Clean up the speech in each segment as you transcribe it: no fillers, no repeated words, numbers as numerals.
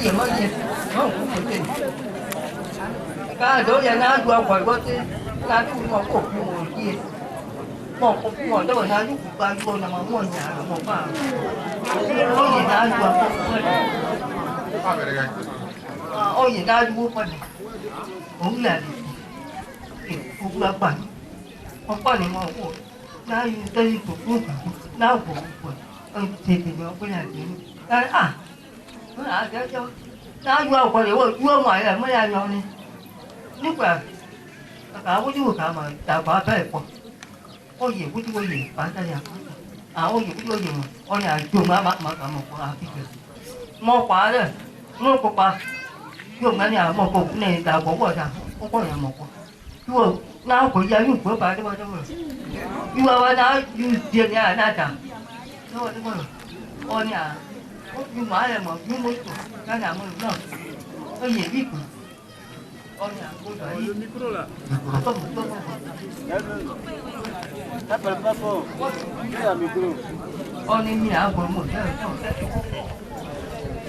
gì mới gì không có tiền cái đó giờ nó qua khỏi có thế nó cũng có cuộc ngồi gì một cuộc ngồi đó nó cũng qua cô là mua nhà một bà có gì nó qua ôi gì nó mua phần cũng là cũng là phần không có gì mà nó tới cũng nó cũng thì nó có là gì nó cho nó vô khỏi vô ngoài là mới ra rồi lúc là cả có chú cả mà tạo quả phải có gì có chú gì phải ta nhà có gì có gì mà có nhà chuồng mà cả một quả thì mua quả đó mua quả dùng cái nhà một cục này tạo quả quả sao không có nhà một quả chú nào có giá dùng của bà đó mà nhưng mà nó tiền nhà na chẳng thôi đúng không con nhà nhưng mà là một những mối cái nào mà nó cái gì biết con nhà cô thấy con em nhà của một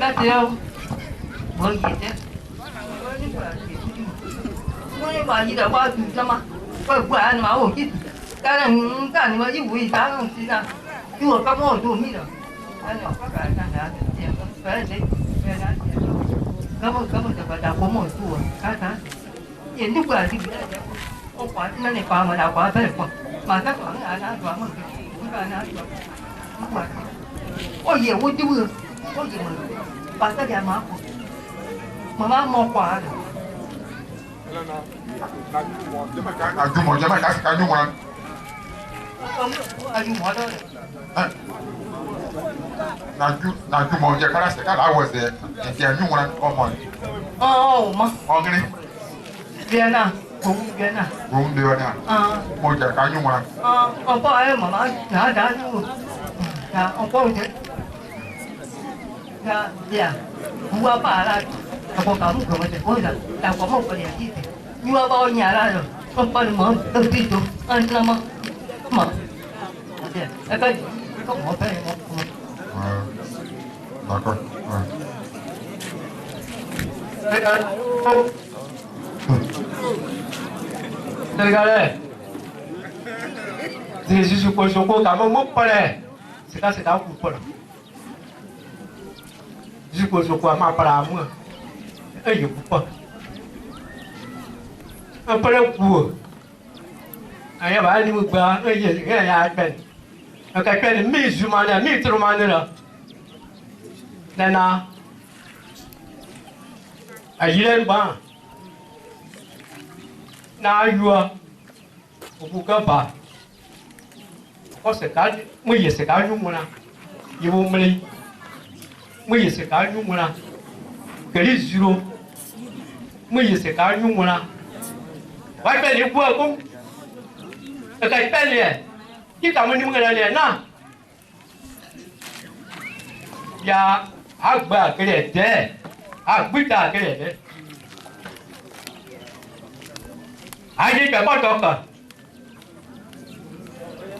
cái tiêu mới gì thế mới bà gì đã qua từ mà qua ăn máu chứ cái này mà những buổi sáng không chỉ là chùa các món chùa mi rồi anh nhỏ các cái nhà phải đấy các món phải đào có món chùa cái hiện lúc là thì ông quả nó này quả mà đào quả phải quả mà các quả là quả mà cái là quả có nhiều quá chứ có gì mà bà cái nhà mà mua quả rồi cái nhung mà anh mua đó na jumo je kala se kala wose je nyung na omo mà ogini Vienna cũng Vienna cũng đưa nè mo je ka nyung na ông có ai mà đã luôn ông có thế dạ mua bà là có cảm của mình có là tao có một cái gì mua bao nhà ra rồi không phải mở từ từ từ anh làm mà cái không có thể d'accord đây đây Jesus por seu corpo tá muito para se tá se dá o corpo Jesus por seu corpo mais para mim aí o corpo para o corpo aí vai ali muito bem aí é a pele cái pele mesmo maneira metro maneira nên là ở dưới đây ba na vừa cũng có ba có sẽ cá mấy giờ sẽ cá nhung mà nhiều mấy mấy giờ sẽ cá nhung mà cái gì rồi mấy giờ sẽ cá nhung mà vậy bây giờ vừa cũng cái bây giờ chỉ cảm ơn những người này nè ya agba kele de agbita kele de ayi pe mo to kan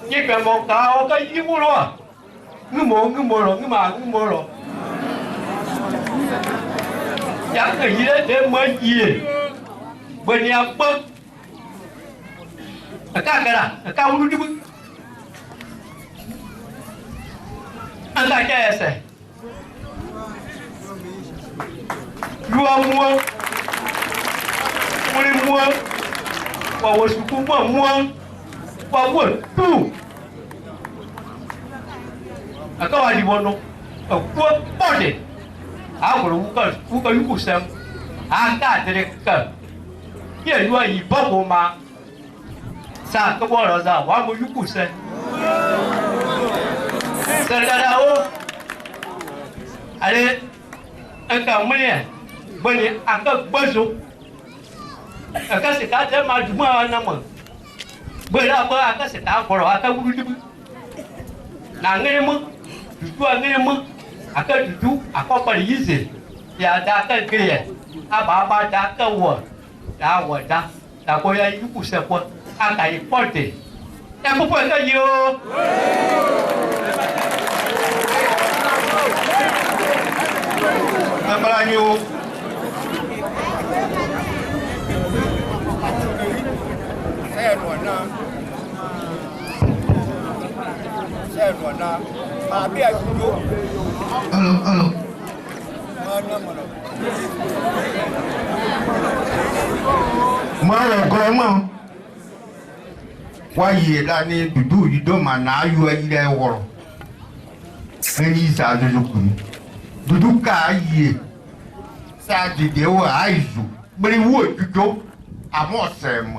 ni pe mo ka o ka yi mu lo ngumo lo ngumo lo ya ke yi de mo yi bo ni apo ka ulu di bu anda ke ese Dua mua, boleh mua, bawa suku mua, bawa tu. Kau ada bono, kau boleh. Aku bukan lugu sem, angkat mereka. Ia dua ibu boma, sah kau boleh sah, wamu lugu sem. Saudara ada engkau mana? Bani agak besok, agak sekadar maju nama. Berapa agak setahun kalau agak bulu nangai mu, duduk nangai mu, agak duduk aku pergi ya dah agak kaya, apa dah kau, dah kau yang ibu siapa, agak ipot yang bukan kau. Abalanyo. Hello. Mara grandma. Why ye that need to do you don't man now you are there war. And he's out of the do car ye. Saturday they were eyes, but it would to go. I'm not saying.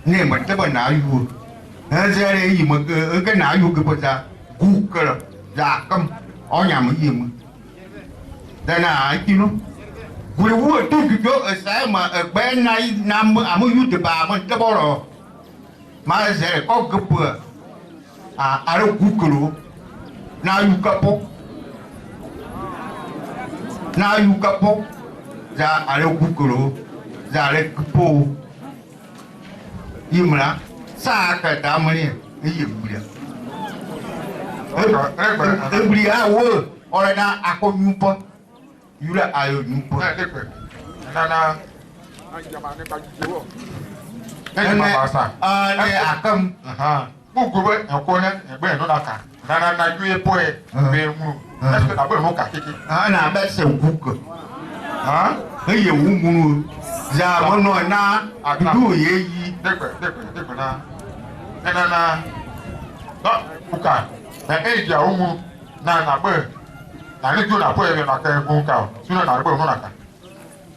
Name a table now you. As there you now you could put that Google that come on him. Then you know. We would do go as I'm a bad night number. I'm you to buy the borrow. My say, oh, good poor. I don't Google. Now you couple. Now you couple. That I don't Google. That I couple. You know, Saka Damani. Every hour or an hour, you let I you put Nana. I come. Who go away and corner and bear no laka. Nana, you a boy, bear move. That's what I will look at it. And I bet some cook. Huh? Hey, you woo. Zamono na, I do ye. Nana. Not Buka. The age ya umu. Nana bird. I need to put it like a book out. Sooner than I will not.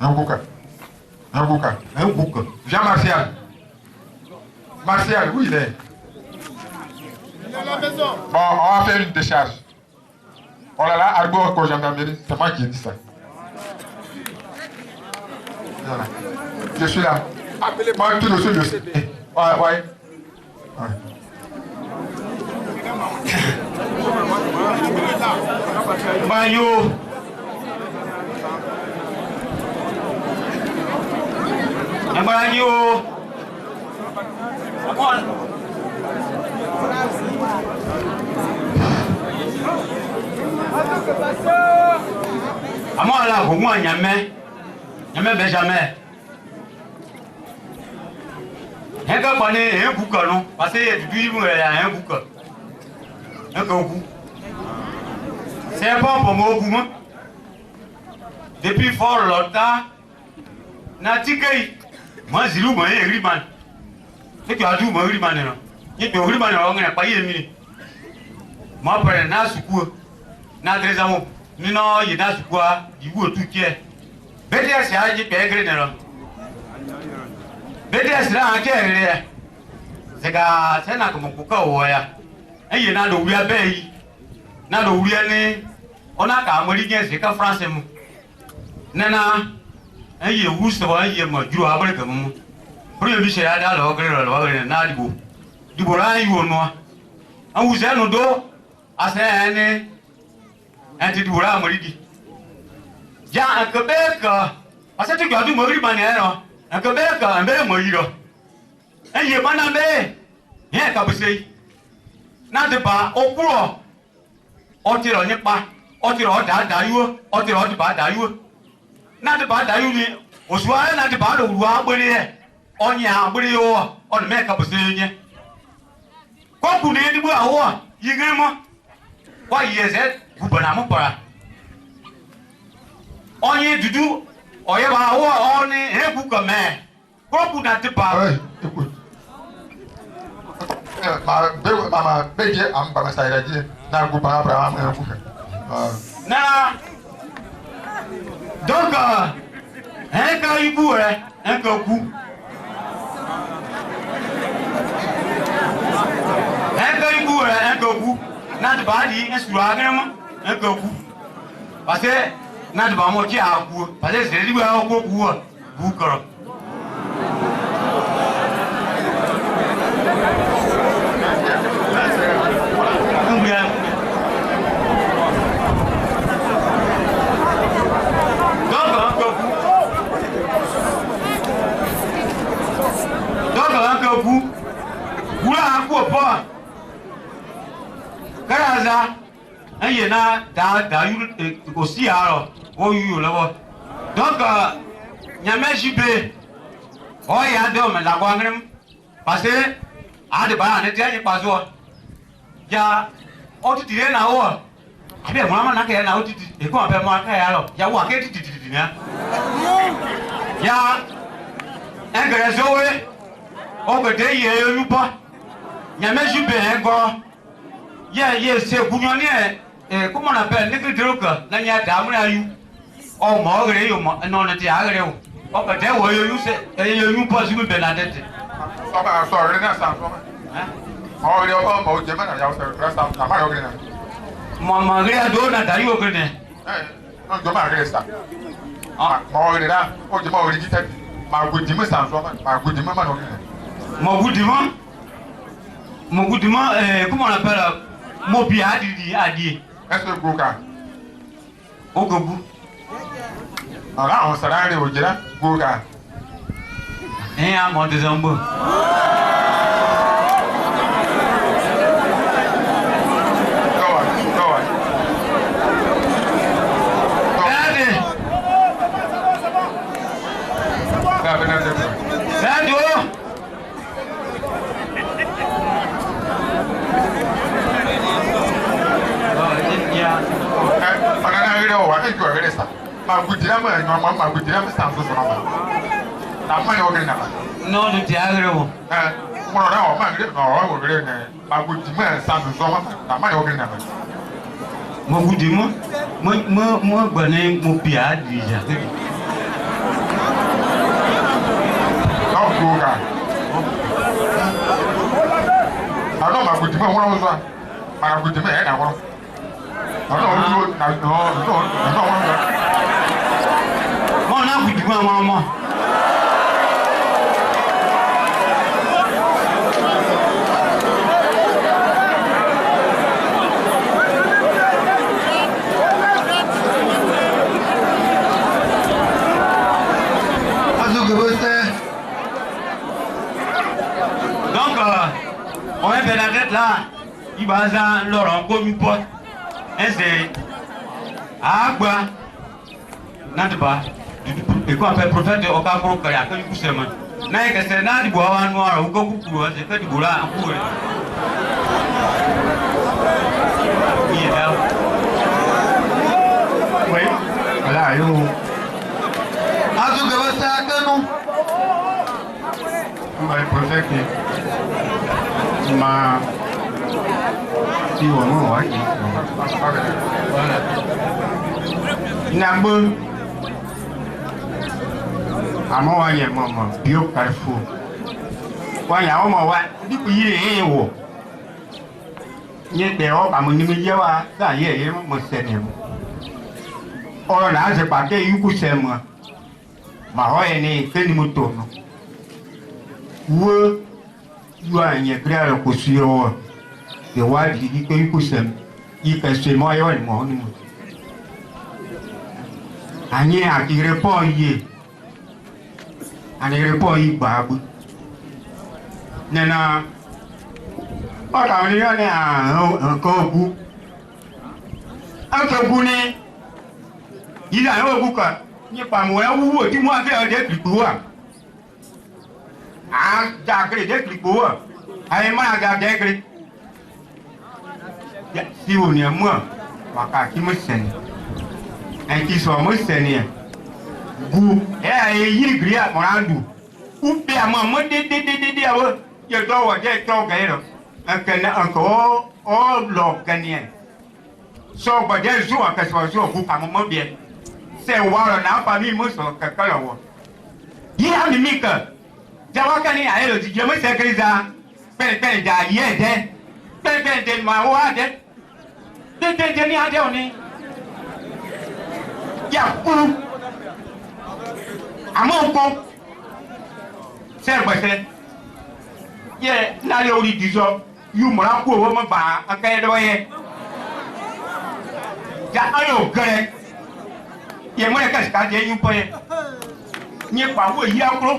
No booker. No booker. Jean Martial, oui, there. Bon, on va faire une décharge. Oh là là, Argo, quand gendarmerie, c'est moi qui ai dit ça. Voilà. Je suis là. Appelez-moi tout le le CD. Ouais. Banyo. Banyo. Come on. Amo la ko mu anyame. Nyame be jamais. Heka bane e buka no, parce que du ibu ya e buka. Heka oku. C'est bon pour moi oku. Depuis fort longtemps, na tikai moi zilu mo e riman. C'est que adu mo riman no. Ni be riman no ngena pa yemi. Mo pere na suku. Na trezamo. Ni no yi na suku a, iwu otu kie. BTS ya ji pe gre no. BTS la ake re. Sega se na ko mo ka wo ya. Eyi na do wi abe yi. Na do wi ni ona ka amori gen se ka France mu. Nana eyi wu so eyi mo juro abere ka mu. Ori bi se ada lo gre na dibo. Dibo ra yi wo no. An wu se no do ase ene anti dibo ra amori di. Ja akabeka ase to gadu mo ri ba ne no. Akabeka mbere mo yi ro. Eyi mana me. Ye ka buse. Na de ba okuro. Otiro nipa. Otiro da yu. Otiro di ba da yu. Na de ba da yu ni. Osuwa na de ba do ruwa agbere e. Onya agbere o. On me ka buse nye. Koku ni dibu awo. Yigre mo. Wa yeze gubana mo para. Onye dudu oye ba awo oni hebu ko me. Koku na de ba. Mama beje am ba masai ji na gu ba Abraham e ku na donc ka ibu re en ko ku na de ba di en suru agremo en ko ku parce que na de ba mo ki a ku parce que c'est lui a ko ku bu koro un y en a aussi alors oh you là donc nyame jibe oh ya do me la kwangem parce que a de ba ne tie pa so ya o ti dire na wo abi mo ma na ke na o ti e ko be mo ka ya lo ya wa ke ti na ya en gre so we o go de ye yu pa nyame jibe en go ye se kunyo ni comment on appelle les trucs là il y a d'amour à you oh moi gre yo non ne ti agre o o ka de wo yo se pas sur be la tête o ba so re na sa so hein o re o mo je ma na ya so re sa na ma yo gre na ma gre do na da yo gre ne no jo ma gre sa mo gre na o je ma o ri ti ma gudi ma sa so ma gudi ma no gre mo gudi ma comment on appelle mo bi adi est-ce que goka ogobu ara on sara re o jira goka a mo de zambo non ne ti agre o mo ra o ma gre no o gre ne ma gudi ma sa so ma ma yo gre na mo gudi mo gba ne mo bi adi ja no goka ano ma gudi ma won so ma gudi ma e na won ano no mo na gudi ma donc on est Bernadette là il va à Laurent comme pote c'est agba n'adba et quoi fait prophète de Okakoro kaya que du kusema na que c'est na di boa noir ou ko kukuru c'est que di bola en cour oui voilà yo azu que va ça que non le prophète ma si on mo wa ki voilà nambo amo wa ye mo bio carrefour wa ya o mo wa di ku yi e wo nye de o ba mo ni mi ye wa da ye mo se ni mo o na se pa ke yu ku se mo ma ho ye ni ke ni mo to no wo yu a nye kra ko su yo de wa di ke yu ku se yi ke se mo yo ni mo ni mo ani a ki report ye ani report yi gba bu nena o ka ni yo ni a ko bu an ko bu ni yi da yo bu ka ni pa mo ya wu wo ti mo afi o de klipo wa a ja kre de klipo wa ai ma ga de kre ya si wo ni mo wa ka ki mo sen en qui soit moi seigneur gu e yi gria morandu u pe ama mo de awo ye do wa de to gairo en kana anko o lo ganien so ba de ju wa ka so gu ka mo bien c'est wa na pa mi mo so ka ka lo yi a mi mika jawa kani a elo di je mo se kriza pe da ye de pe ma wa de ni ade oni ya kuru àmọ́ nǹkan sẹ́gbẹ̀sẹ̀ yẹ lálẹ́ orí dìjọ yóò mọ̀ra kú owó mọ́ bá akẹ́yẹ́dọ́ yẹ ya ayọ̀ gẹ̀rẹ́ yẹ mọ́ ẹ̀ka ìsìká jẹ́ yín pọ́ yẹ nye pàwọ́ èyí akúrò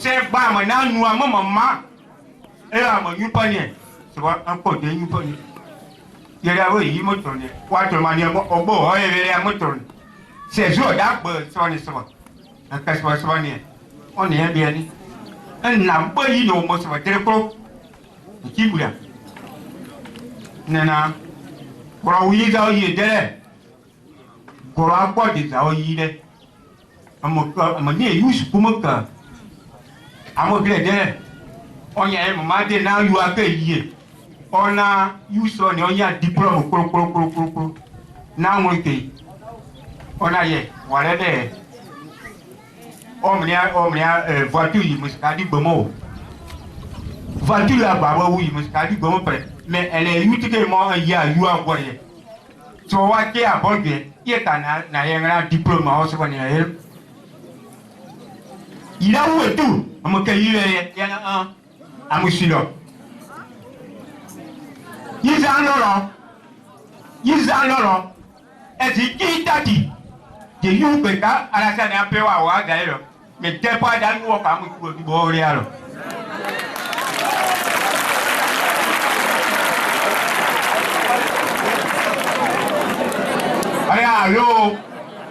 sẹ́ gba àmọ̀ náà nu àmọ́ mọ̀ má ẹ̀ àmọ̀ yín pọ́ yẹ sọ̀rọ̀ àpọ̀ jẹ́ yín pọ́ yẹ Yera wo yi moto ne. Wato mani obo ho yera moto. C'est jour d'arbre sur les soins. Un casse-moi soigné. On est bien. Un lampe yi no mo so téléphone. Qui bouilla. Nana. Kora wi za yi de. Kora kwa de za yi de. Amo ni use kumaka. Amo grede. Onya e mama de na yu aka yi. Ona use on onya diploma kro. Na mo ke. Ona ye, whatever. Omnia voiture yi muskadi bomo. Voiture la baba wi muskadi bomo pre. Mais elle est utilement ya yu agore. So wa ke aboge, ye kana na yengra diploma o so ni ele. Ila wo tu, amoke yire ya na amusilo. Yizan loro. Eti kitati. Je yu pe ka alasa ni ape wa ga ilo. Me te pa da lu wo ka mu ku bo ri alo.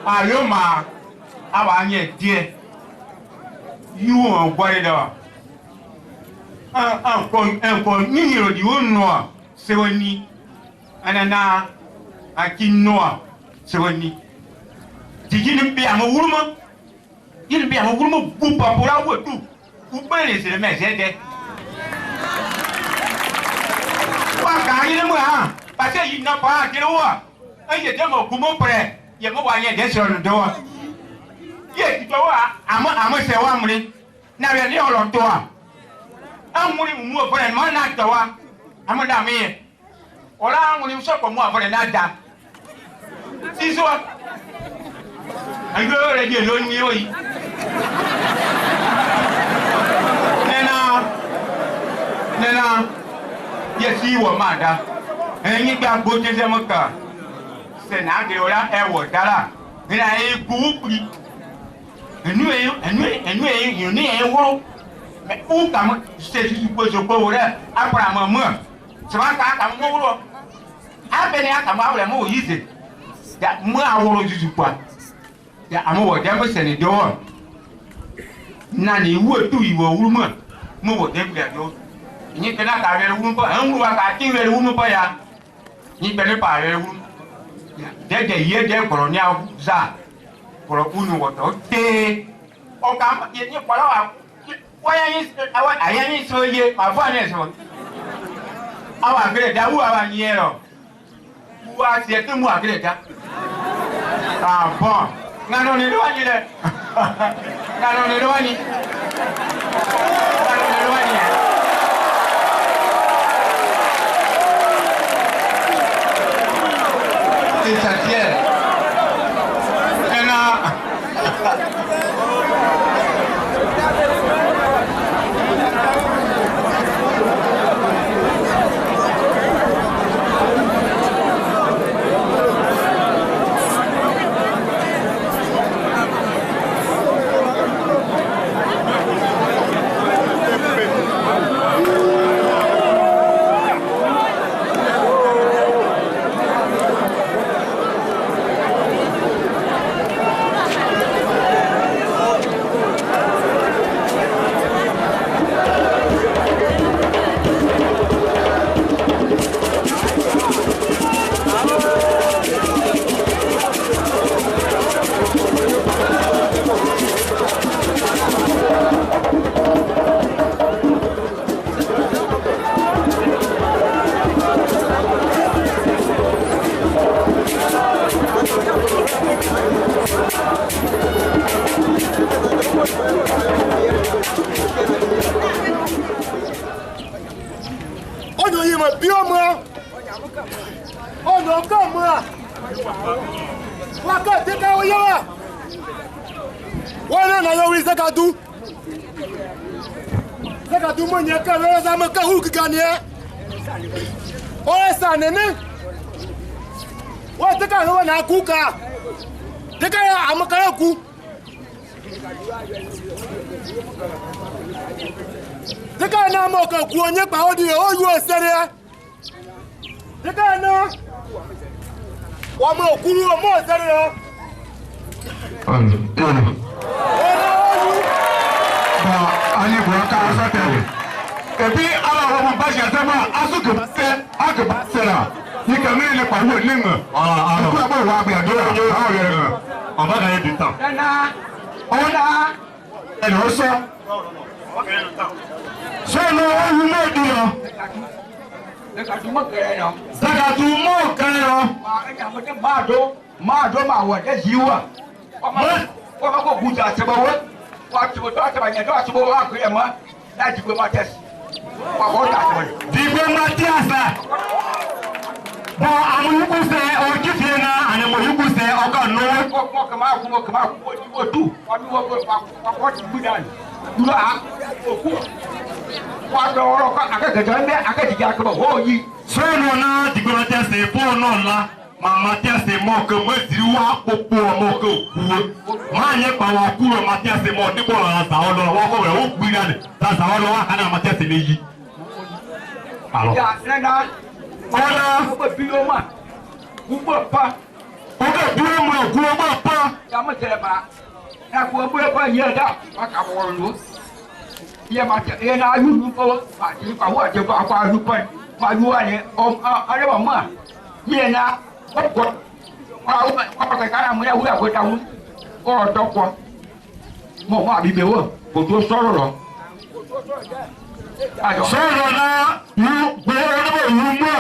Ayo ma awa nye die. Yu on gware da. Ko ni ro di wonno se woni. Anana akinoa se woni. Dijini bi amawuruma. Yini bi amawuruma bu papura wotu. U bele se le mesede. Wa ka yini mu ha. Ba se yi na pa kire wa. Aye de mo gumo pre. Ye mo wa ye de so no do wa. Ye ti to wa amo se wa mri. Na we ni olo to wa. Amuri mu pre ma na to wa. Amo da mi. Ola amuri so ko mu afore na da. Siso. Ayo re je lo ni oyi. Nena. Yesi wo ma da. Ẹ̀yin gba gbo je se mo ka. Se na de ora e wo dara. Ni na e ku pri. Enu e ni e wo. Me u ka mo se ju po so po re. Apra mo. Se ba ka mo wo. A be ni aka mo awre mo yi se. Ya mo aworo juju pa. Ya amo wo de mo se ni do wo. Na ni wo tu iwo wuru mo wo de bi do. Ni kena ka re wu pa, an wu ka ti re wu pa ya. Ni bele pa re wu. De ye de koro ni a za. Koro unu wo to te. O ka ye ni kwa la wa ya ni so ye, ma fo ani so. Awa gre da wu awa ni ero. Wa se te mu agre da. Ah bon. Ngano ni do ani le. Ngano ni do ani. Essentiel. Zakatu mo nya ka re za mo ka hu ka ni e. O sa ne ne. Wa ta ka ro na ku ka. Ta ka ya am ka ku. Ta ka na mo ka ku onye pa odi o yu o sere. Jika na wama okuru mo sere yo. Ba ani bo ka sa tele. Ebi ala ho mo ba ja tema asuke ba se akeba sera. Ni ka mi le pa wo ninga. Ko ba wa gbe ado ha ye. Oba ga ye bitan. Na ona E no so. So no wu mo di yo. ka tu mo kere no. Saka tu mo kan yo. Ma ka mo te ma do ma wa de jiwa. Ko ma ko buja se ba wo. Wa ti bo to ta ba nya do ti bo wa ko ye ma. Na ti ko ma tes. Wa ko ta ko. Digo Matiasa. Bo amu yuku se o kifie na anemo yuku se o ka no. Ko kama ko tu. Wa mi wo ko ti bu dan. Dula a. Ku. Wa do ro ka aka ga jambe aka ti ga ko ho yi. So no na digo Matiasa bo no la. Matiasa mo ko mo diri wa popo mo ko ku. Ma nye pa wa ku ro Matiasa mo dibo la sa o lo wa ko we o gbi na ni. Ta sa o lo wa kana Matiasa ni yi. Alo. Ya na Ona ko bi o ma. Ku bo pa. o ka duro mo ku o ba pa. Ya mo tere ba. Na ko bo pa ye da. Wa ka wo lu. Ye ma te e na yu lu ko. Ba ti pa wa je ba kwa lu pa. Ma yu a ni o a re ba ma. Ye na ko pa ka na mo ya wu ko ta wu. Ko to ko. Mo wa bi be wo. Ko to sọ̀rọ̀ ro. Sọ̀rọ̀ na yu gbe orobo yu mo.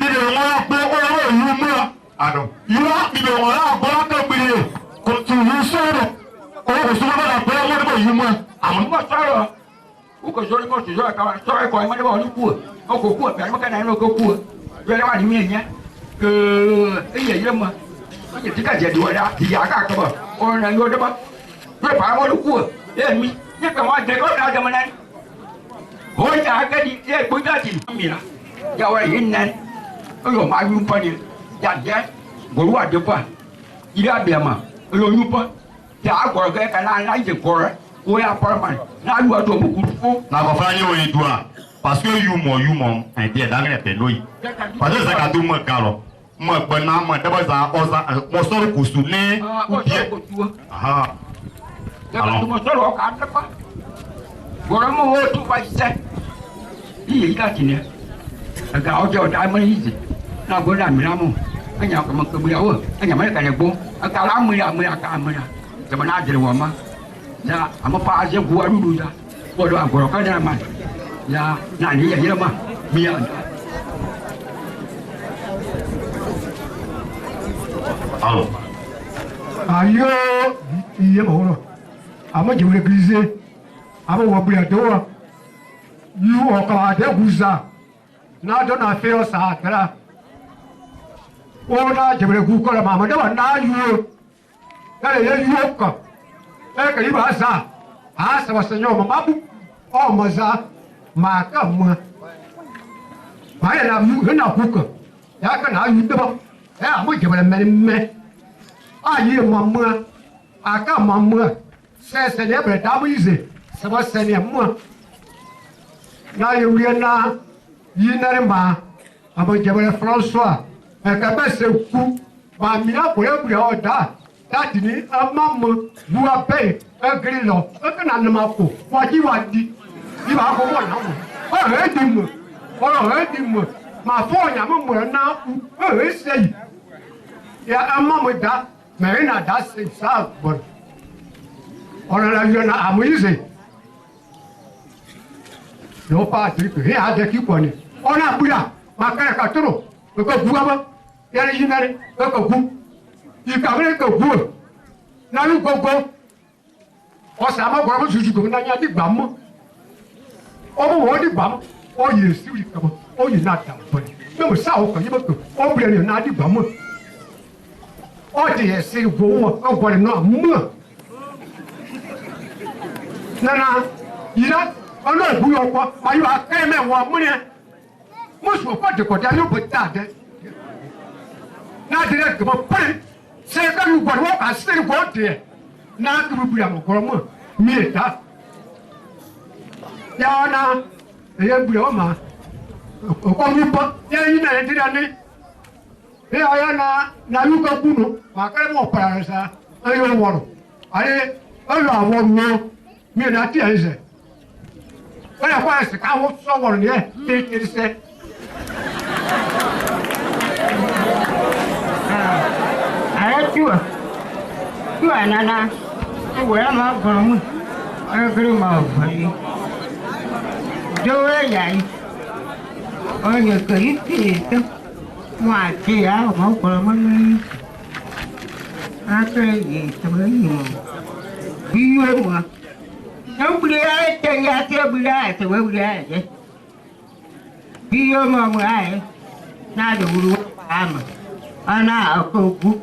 Bibe won gbe orobo yu mo. Ado. Yu bibe won la gbo la ka gbe. Ko tu yu sọ̀rọ̀. O ko so ba gbe orobo yu mo. Àwọn mo sọ̀rọ̀. U ko sori mo si so ka sọ̀rọ̀ ko ma de ba ni ku. O ko ku pe ma ka na no ko ku. Yo le wa ni mi nya. Ye ma. O je ti ka je di wa da. Ti ya ka ba. O na yo de ba. Pe pa mo lu ku. Ye mi. Ye ka wa de ko da ma na. O ja ka di ye bu da ti mi la. Ya wa yin nan. O yo ma yu pa ni. Ya je. Go wa de pa. Ira be ma. O yo yu pa. Ya go ga ka na je ko re. O ya pa ma. Na yu a to bu ku. Na ko fa ni o edua. Parce que you mo en bien dans les peloyi. Parce que ça ka do mo ka lo. Mo gbe na mo de ba za o za mo so ko su ni. Aha. Ya ka mo sọ̀rọ̀ ka da pa. Goro mo wo tu ba se. Yi ka ti ne. Aga o je o da mo yi se. Na go na mi na mo. Anya ko mo ko bu ya wo. Anya ma ka ne gbo. Aga la mo ya ka mo ya. Je mo na jere wo ma. Ya amo pa je ku arudu ya. Ko do agoro ka na ma. Ya na ni ya ma. Mi ya. Alo. Ayo, iya mo. Ama je wele grize. Ama wo bu ya do. Yu o ka de guza. Na do na fe o sa kra. O na je wele gu ko la mama de wa na yu. Na le yu ko. E ka yi ba sa. A sa wa senyo mama bu. O mo za. Ma ka mo. Ma ya na yu na ku ko. Ya ka na yu de ba. Ya mo je wele me. Aye mama. Aka mama. Se ne bre da mu ize. Se ba se ne mo. Na ye na yi na ma. Abo je wele François. E ka ba se ku. Ma mi na ko e bre o da. That ni amamu bua pe egri lo. E ka na ma ko. Wa ji wa di. Di ba ko mo na mo. O he di mo. O he di mo. Ma fo nya mo na ku. O he se yi. Ya amamu da. Me na da se sa bon. Ona la yo na amuize. No pa tri pe ha de ki ko ni. Ona buya ma ka toro. Ko bua ba. Ya ni na ni ko ku. Ìkàwé kò kú ò náà gbogbo ọ̀sẹ̀ àmọ́gbọ̀n ọmọ tuntun kò náà dìgbà mọ́ ọmọ wọn dìgbà mọ́ ọ yẹ sí ìkàwé ọ yẹ náà dà bọ̀ ní bí mo sá ọkọ̀ yìí bọ̀ tó ọ bẹ̀rẹ̀ ní náà dìgbà mọ́ ọ ti yẹ sí ìgbò wọn ọgbọ̀n náà mọ́ nana yìí ọ̀nà ìbúyọ̀ ọkọ̀ ayọ̀ akẹ́mẹ̀ wọn múnẹ̀ mọ̀sùn ọkọ̀ dẹ̀kọ̀dẹ̀ ayọ̀ bọ̀ tá a dẹ̀ náà dẹ̀ gbọ̀ pẹ́rẹ́. C'est que nous voyons à ce côté. N'a que vous voulez encore mieux. Yana, et un boulot, comme il pas, il y a une année, e aya na yuka kuno makare mo para sa ayo woro ale ayo aworo no mi na ti ese wala kwa se ka wo so woro ni e ti se Chua nana, cái quẻ mà còn cái màu phải đưa vậy, giờ kỹ thì chứ ngoài kia áo máu còn mới cái gì tôi mới gì mà đi mà nó bị ai chơi ra chơi bị ai tôi mới bị ai vậy đi mà ai na đủ đủ mà na ở cô cú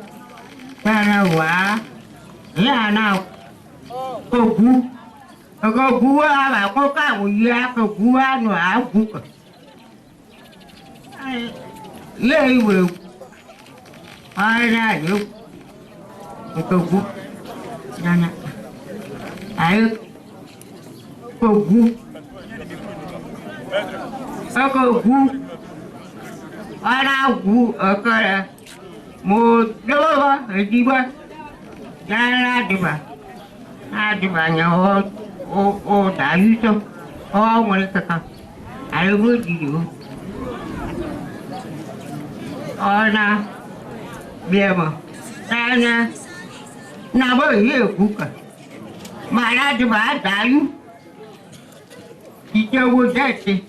na quả nhà nào cô cú á mà có cái gì á cô cú á nó áo cú lấy vừa ai ra được cô cú nha nha ai cô cú ai nào cú ở cái một đứa đi ba ra đi bà nhà ô đại cho ô mà cái gì ai mới đi được na bia mà ta nha na bởi vì cũng cả mà ra đi bà đại đi chơi vui chết đi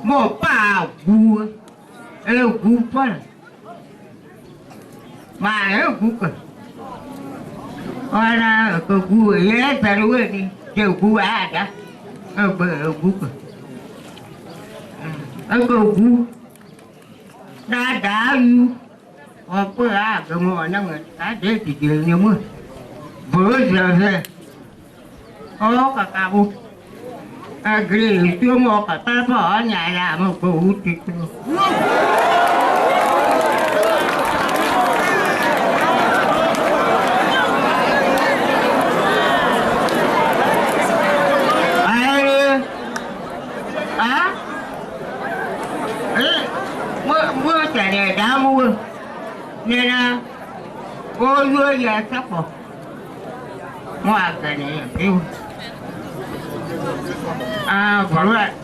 một bao vui vui quá mà cũng cả na cô vui ấy ta luôn đi chơi vui à đã bờ vui cô vui đã yêu bữa à cái mùa năm người đã để thì chuyện nhiều mưa bữa giờ thế cả cabo cái chưa mua cả ta bỏ nhà làm một cụ thì mưa trời này đã mua nên là cô vừa giờ sắp rồi ngoài cái này yêu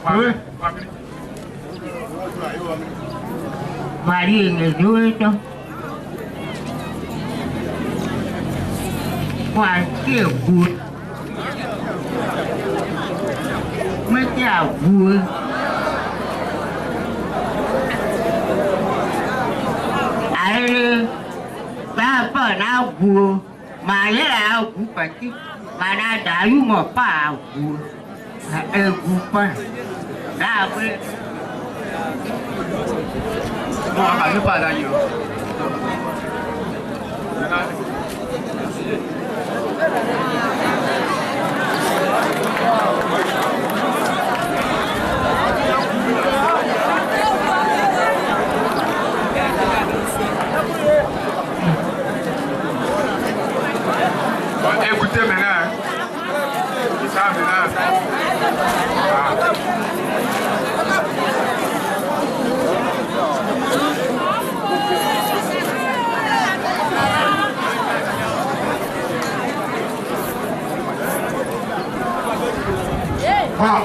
vừa mà đi người vui cho ngoài kiểu vui mấy chào vui ta phải nào vừa mà thế nào cũng phải chứ mà đã trả một bao vừa cũng phải đã với Mua cả cái bà là nhiều. Écoutez maintenant. Ça maintenant.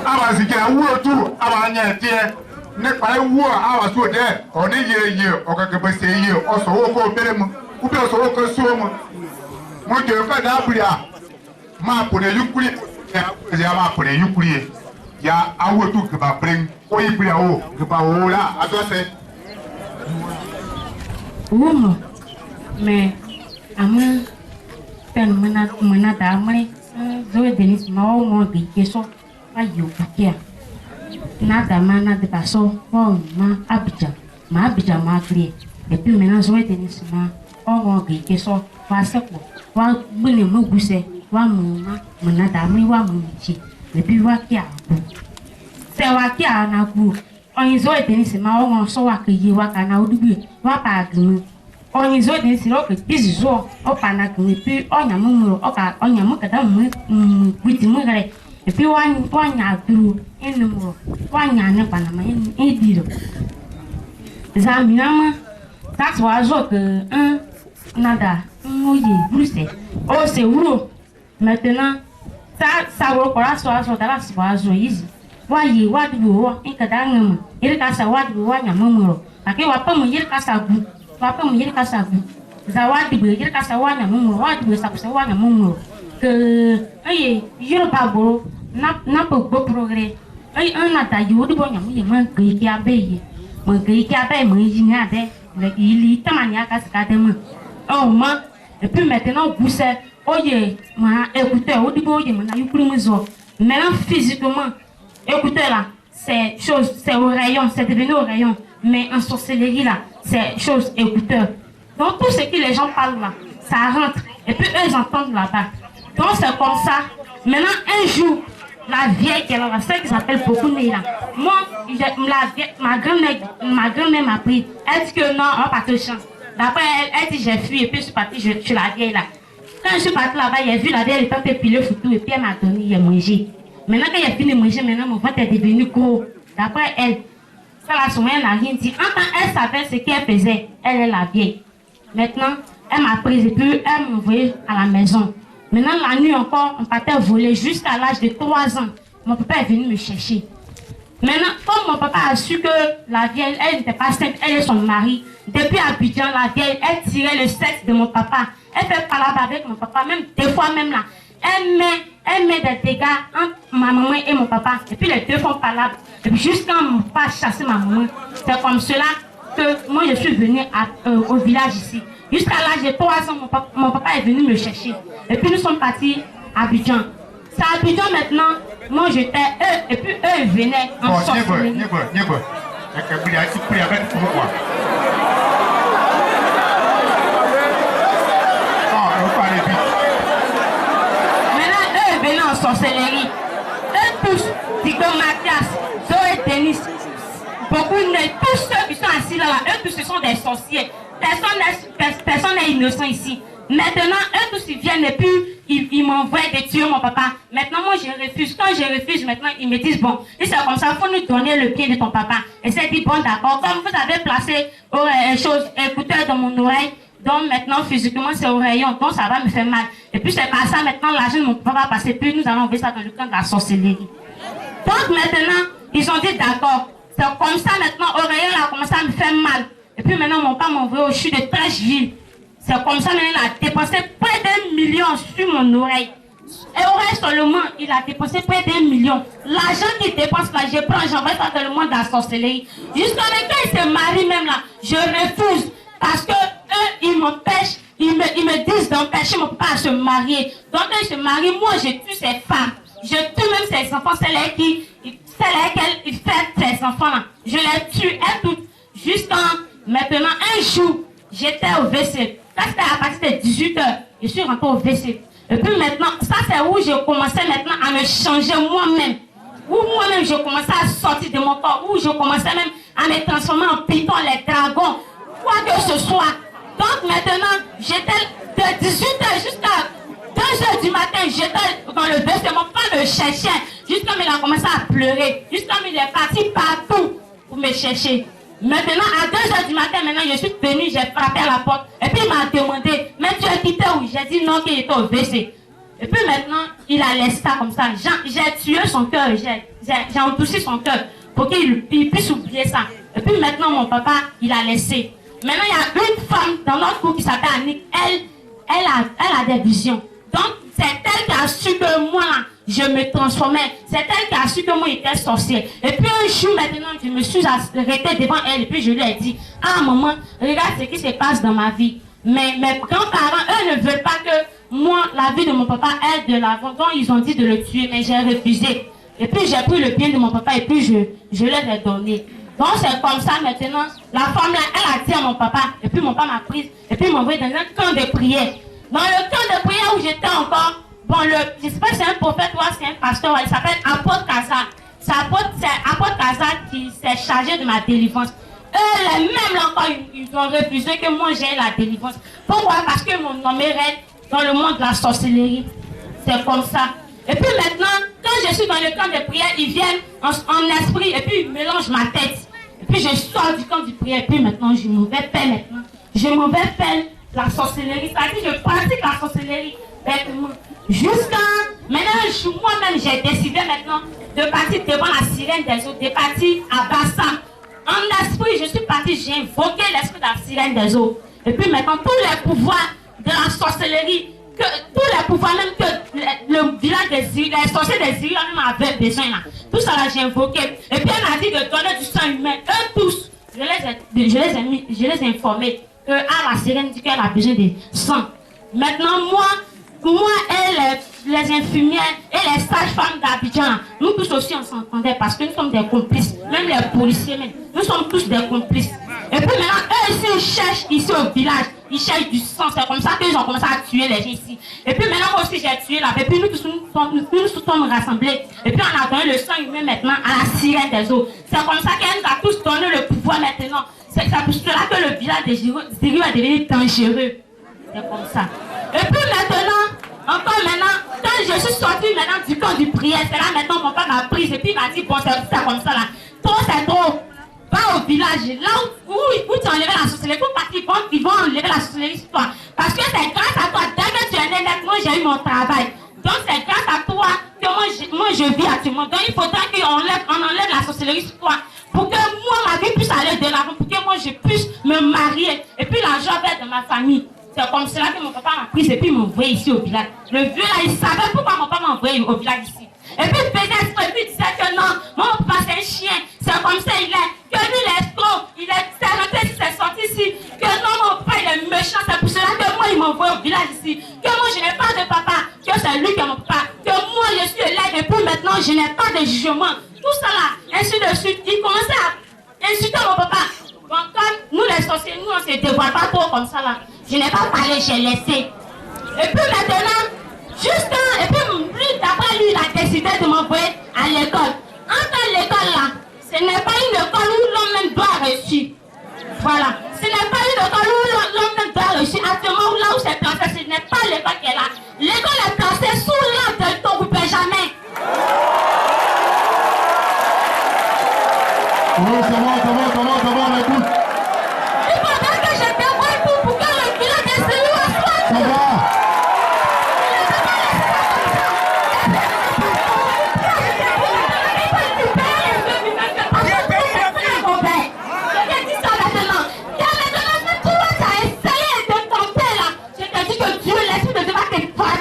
Awa sike awuro tu awa anya tie ne pa ewu awa so de oni ye okakebe se ye osowo ko bere mu ubi osowo ko so mu mo je ka da buria ma pone yukuri ya ma pone yukuri ya awo tu ke ba bring o yi buria o ke ba o la adose umo me ama pen mana da mare zoe denis ma o mo de keso ayo pakia nada mana de paso oh ma abidjan ma clear et puis maintenant zoe denis ma o mo de keso wa sepo wa gbele mo guse wa mo ma mana da mare wa mo chi et puis wa kia se wa kia na ku oyin zoe denis ma o mo so wa ke yi wa kana odugbe wa pa gun oyin zoe denis ro ke bizu o pa na gun et puis o nya mo o ka o nya mo ka da mo biti mo gare et puis wanya duru enumro wanya ne panama ediro zaminama ça se voit que nada, oh c'est où maintenant ça va pour la soirée sur la soirée easy. Voyez, what do you want? In Kadangam, il casse à what you want, Yamumo. A qui va pas mouiller casse à goût, va pas mouiller casse à goût. Zawadi, il casse à one, Yamumo, what do you say, Yamumo? Que, aïe, Yorobabo, n'a pas beau progrès. Aïe, un nata, you would want Yamu, qui a payé. Mon qui a payé, mon ingénieur, il est tamania cascadem. Oh, moi, et puis maintenant, vous savez, oye, ma écouteur, au début, il m'a eu plus mesure. Maintenant, physiquement, écoutez là, c'est chose, c'est au rayon, c'est devenu au rayon. Mais en sorcellerie là, c'est chose écouteur. Donc tout ce que les gens parlent là, ça rentre. Et puis eux, ils entendent là-bas. Donc c'est comme ça. Maintenant, un jour, la vieille qui est là, celle qui s'appelle Pokoune là. Moi, ma grand-mère m'a pris. Elle dit que non, on va pas te chanter. D'après elle dit j'ai fui et puis je suis partie, je suis la vieille là. Quand je suis partie là-bas, j'ai vu la vieille, elle était épilée photo et puis elle m'a donné, j'ai mangé. Maintenant, quand il a fini de manger, maintenant, mon ventre est devenu gros. D'après elle, ça la somme, elle n'a rien dit. En tant elle savait ce qu'elle faisait, elle est la vieille. Maintenant, elle m'a prise et puis elle m'a envoyée à la maison. Maintenant, la nuit encore, on partait voler jusqu'à l'âge de 3 ans. Mon papa est venu me chercher. Maintenant, comme mon papa a su que la vieille, elle n'était pas sainte, elle et son mari, depuis Abidjan, la vieille, elle tirait le sexe de mon papa. Elle fait palabre avec mon papa, même des fois même là. Elle met des dégâts entre ma maman et mon papa. Et puis les deux font palabre. Et puis jusqu'à mon papa chasser ma maman. C'est comme cela que moi je suis venue au village ici. Jusqu'à l'âge de 3 ans, mon papa est venu me chercher. Et puis nous sommes partis à Abidjan. C'est à Abidjan maintenant, moi j'étais eux, et puis eux ils venaient en sorcellerie. En sorcellerie. Eux tous, Tico Mathias, Zoé Denis, beaucoup de tous ceux qui sont assis là, eux tous ce sont des sorciers. Personne n'est innocent ici. Maintenant, eux tous ils viennent et puis ils m'envoient de tuer mon papa. Maintenant, moi je refuse. Quand je refuse, maintenant ils me disent bon, et c'est comme ça, il faut nous donner le pied de ton papa. Et c'est dit bon d'accord, comme vous avez placé écouteurs dans mon oreille. Donc maintenant, physiquement, c'est au rayon. Donc ça va me faire mal. Et puis c'est pas ça, maintenant, l'argent de mon papa va passer. Puis nous allons envoyer ça dans le camp de la sorcellerie. Donc maintenant, ils ont dit d'accord. C'est comme ça maintenant, au rayon, il a commencé à me faire mal. Et puis maintenant, mon papa m'a envoyé au chute de Trècheville. C'est comme ça, maintenant, il a dépensé près d'1 million sur mon oreille. Et oreille seulement, il a dépensé près d'1 million. L'argent qu'il dépense là, je prends, j'envoie ça dans le monde de la sorcellerie. Jusqu'à quand il se marie même là, je refuse. Parce que eux, ils m'empêchent, ils me disent d'empêcher mon papa à se marier. Donc quand il se marie, moi je tue ces femmes. Je tue même ces enfants, celles qui fait ces enfants-là. Je les tue, elles toutes. Jusqu'à maintenant, un jour, j'étais au WC. Ça c'était à partir de 18h. Je suis rentrée au WC. Et puis maintenant, ça c'est où je commençais maintenant à me changer moi-même. Où moi-même je commençais à sortir de mon corps. Où je commençais même à me transformer en python, les dragons. Quoi que ce soit. Donc maintenant, j'étais de 18h jusqu'à 2h du matin, j'étais dans le bus de mon père me cherchait. Jusqu'à il a commencé à pleurer. Jusqu'à il est parti partout pour me chercher. Maintenant, à 2h du matin, maintenant, je suis venue, j'ai frappé à la porte. Et puis il m'a demandé, mais tu as quitté où? J'ai dit non, qu'il était au WC. Et puis maintenant, il a laissé ça comme ça. J'ai tué son cœur, j'ai endouci son cœur pour qu'il puisse oublier ça. Et puis maintenant, mon papa, il a laissé. Maintenant, il y a une femme dans notre groupe qui s'appelle Annick. Elle a des visions. Donc, c'est elle qui a su que moi, là, je me transformais. C'est elle qui a su que moi, j'étais sorcière. Et puis, un jour, maintenant, je me suis arrêtée devant elle. Et puis, je lui ai dit, ah, maman, regarde ce qui se passe dans ma vie. Mais mes grands-parents, eux, ne veulent pas que moi, la vie de mon papa aille de l'avant. Donc, ils ont dit de le tuer, mais j'ai refusé. Et puis, j'ai pris le bien de mon papa et puis, je leur ai donné. Donc c'est comme ça maintenant, la femme là, elle a dit à mon papa, et puis mon papa m'a prise, et puis m'a envoyé dans un camp de prière. Dans le camp de prière où j'étais encore, bon, je ne sais pas si c'est un prophète ou c'est un pasteur, il s'appelle Apôtre Kaza. C'est Apôtre Kaza qui s'est chargé de ma délivrance. Eux, les mêmes là encore, ils ont refusé que moi j'ai la délivrance. Pourquoi? Parce que mon nom est dans le monde de la sorcellerie. C'est comme ça. Et puis maintenant, quand je suis dans le camp de prière, ils viennent en esprit et puis ils mélangent ma tête. Et puis je sors du camp de prière et puis maintenant je me vais faire maintenant. je m'en vais faire la sorcellerie. C'est-à-dire, je pratique la sorcellerie bêtement. Jusqu'à maintenant, moi-même, j'ai décidé maintenant de partir devant la sirène des eaux, de partir à Bassa. En esprit, je suis partie, j'ai invoqué l'esprit de la sirène des eaux. Et puis maintenant, tous les pouvoirs de la sorcellerie, tous les pouvoirs même que le village les sorciers des Syriens avaient besoin là. Tout ça là, j'ai invoqué. Et puis elle m'a dit de donner du sang humain. Eux tous, je les ai informés que la sirène dit qu'elle a besoin de sang. Maintenant, moi et les infirmières et les sages-femmes d'Abidjan, nous tous aussi on s'entendait parce que nous sommes des complices. Même les policiers, même, nous sommes tous des complices. Et puis maintenant, eux ici, ils cherchent ici au village, ils cherchent du sang. C'est comme ça qu'ils ont commencé à tuer les gens ici. Et puis maintenant, moi aussi, j'ai tué là. Et puis nous tous nous sommes rassemblés. Et puis on a donné le sang humain maintenant à la sirène des eaux. C'est comme ça qu'elle nous a tous donné le pouvoir maintenant. C'est pour cela que le village des Syriens est devenu dangereux. C'est comme ça. Et puis encore maintenant, quand je suis sortie maintenant du camp du prière, c'est là maintenant mon père m'a prise et puis il m'a dit, bon, c'est comme ça là. Trop, c'est trop. Va au village, là où tu as enlevé la sorcellerie, pour partir, ils vont enlever la sorcellerie sur toi. Parce que c'est grâce à toi, dès que tu es né, moi j'ai eu mon travail. Donc c'est grâce à toi que moi je vis actuellement. Donc il faudra qu'on enlève la sorcellerie sur toi. Pour que moi, ma vie puisse aller de l'avant, pour que moi je puisse me marier. Et puis l'argent va être de ma famille. C'est comme cela que mon papa m'a pris et puis m'a envoyé ici au village. Le vieux là, il savait pourquoi mon papa m'a envoyé au village ici. Et puis il faisait exprès, puis il disait que non, mon papa c'est un chien, c'est comme ça il est. Que lui il est escroc, il est rentré ici, c'est sorti ici. Que non, mon papa il est méchant, c'est pour cela que moi il m'a envoyé au village ici. Que moi je n'ai pas de papa, que c'est lui qui est mon papa. Que moi je suis élève et puis maintenant je n'ai pas de jugement. Tout ça là, ainsi de suite, il commençait à insulter mon papa. Bon, comme nous les sorciers, nous on ne se dévoile pas trop comme ça là. Je n'ai pas parlé, j'ai laissé. Et puis maintenant, et puis lui, d'après lui, il a décidé de m'envoyer à l'école. Entre l'école là, ce n'est pas une école où l'homme doit réussir. Voilà. Ce n'est pas une école où l'homme doit réussir. Actuellement, là où c'est placé, ce n'est pas l'école qui est là. L'école est placée sous l'arbre de ton Benjamin. Oh, ça va, on écoute. Il faudrait que je te voie pour que le village des Syriens soit. Ça va.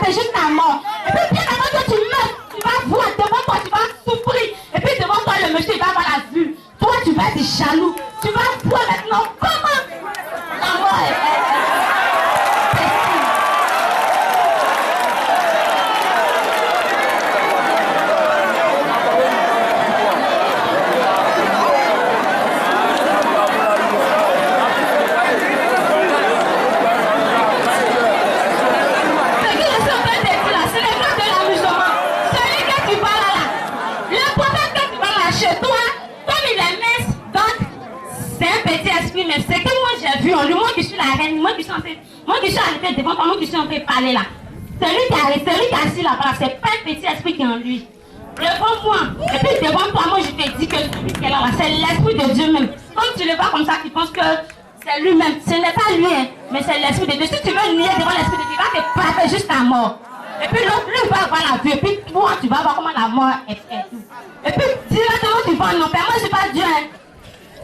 Jusqu'à mort. Et puis bien avant que tu meurs, tu vas voir devant toi, tu vas souffrir. Et puis devant toi, le monsieur il va avoir la vue. Toi, tu vas être jaloux. Tu vas voir maintenant comment la mort est faite. Mais c'est que moi j'ai vu en lui, moi qui suis la reine, moi qui suis arrêtée devant toi, moi qui suis en train de parler là. Celui qui est assis là-bas, c'est pas un petit esprit qui est en lui. Devant moi, et puis devant toi, moi je te dis que celui qui est là, c'est l'esprit de Dieu même. Comme tu le vois comme ça, tu penses que c'est lui-même. Ce n'est pas lui, hein, mais c'est l'esprit de Dieu. Si tu veux nier devant l'esprit de Dieu, il va te frapper jusqu'à mort. Et puis l'autre, lui, va avoir la vue. Et puis toi, tu vas voir comment la mort est faite. Et puis directement, tu vas non, père, moi je suis pas Dieu. Hein.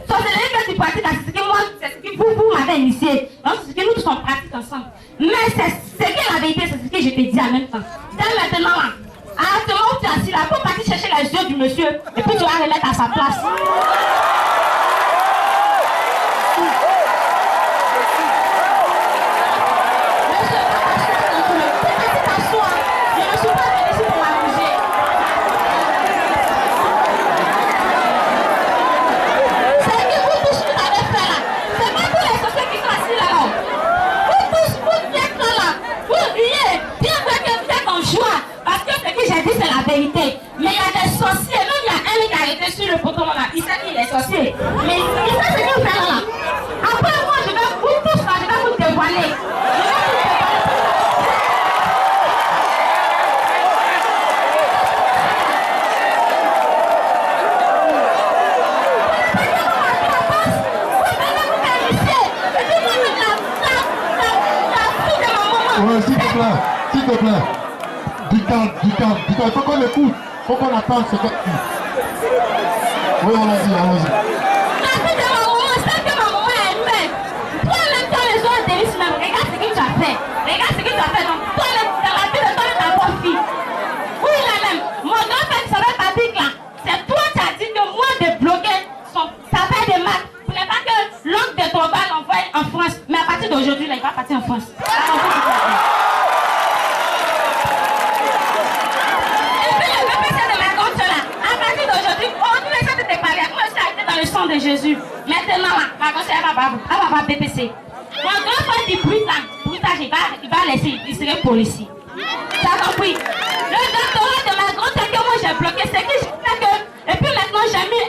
Donc, c'est là que tu pratiques, c'est ce que moi, c'est ce que vous m'avez initié. Donc, c'est ce que nous tous on pratique ensemble. Mais c'est que la vérité, c'est ce que je te dis en même temps. Dès maintenant, là, à ce moment où tu es assis là, il faut partir chercher les yeux du monsieur et puis tu vas remettre à sa place. C'est la vérité. Mais il y a des sorciers, même il y a un qui a arrêté sur le poteau là, il sait qu'il est sorcier. Mais il sait ce qu'il fait là. Après moi, je vais vous tous là, je vais vous dévoiler. Vous S'il te plaît. Du calme. Il faut qu'on écoute. Il faut qu'on attende ce que... Oui, allons-y. Regarde ce que tu as fait. Donc, toi, dans la vie de toi, ta bonne fille. Oui, là-même. Mon grand-père qui s'appelle Patrick, là, c'est toi qui as dit que moi, de bloquer sa paire de maths. Pour ne pas que l'oncle de ton bal l'envoie en France. Mais à partir d'aujourd'hui, là, il va partir en France. Et puis, le VPC de ma grande soeur, là, à partir d'aujourd'hui, on nous laisse de te parler. Moi, je suis arrêtée dans le sang de Jésus. Maintenant, là, ma grande soeur, elle va BPC. Mon grand-père dit bruitage, il va laisser, il serait policier. Tu as compris? Le doctorat de ma grande soeur que moi j'ai bloqué, c'est que j'ai fait que. Et puis maintenant j'ai mis.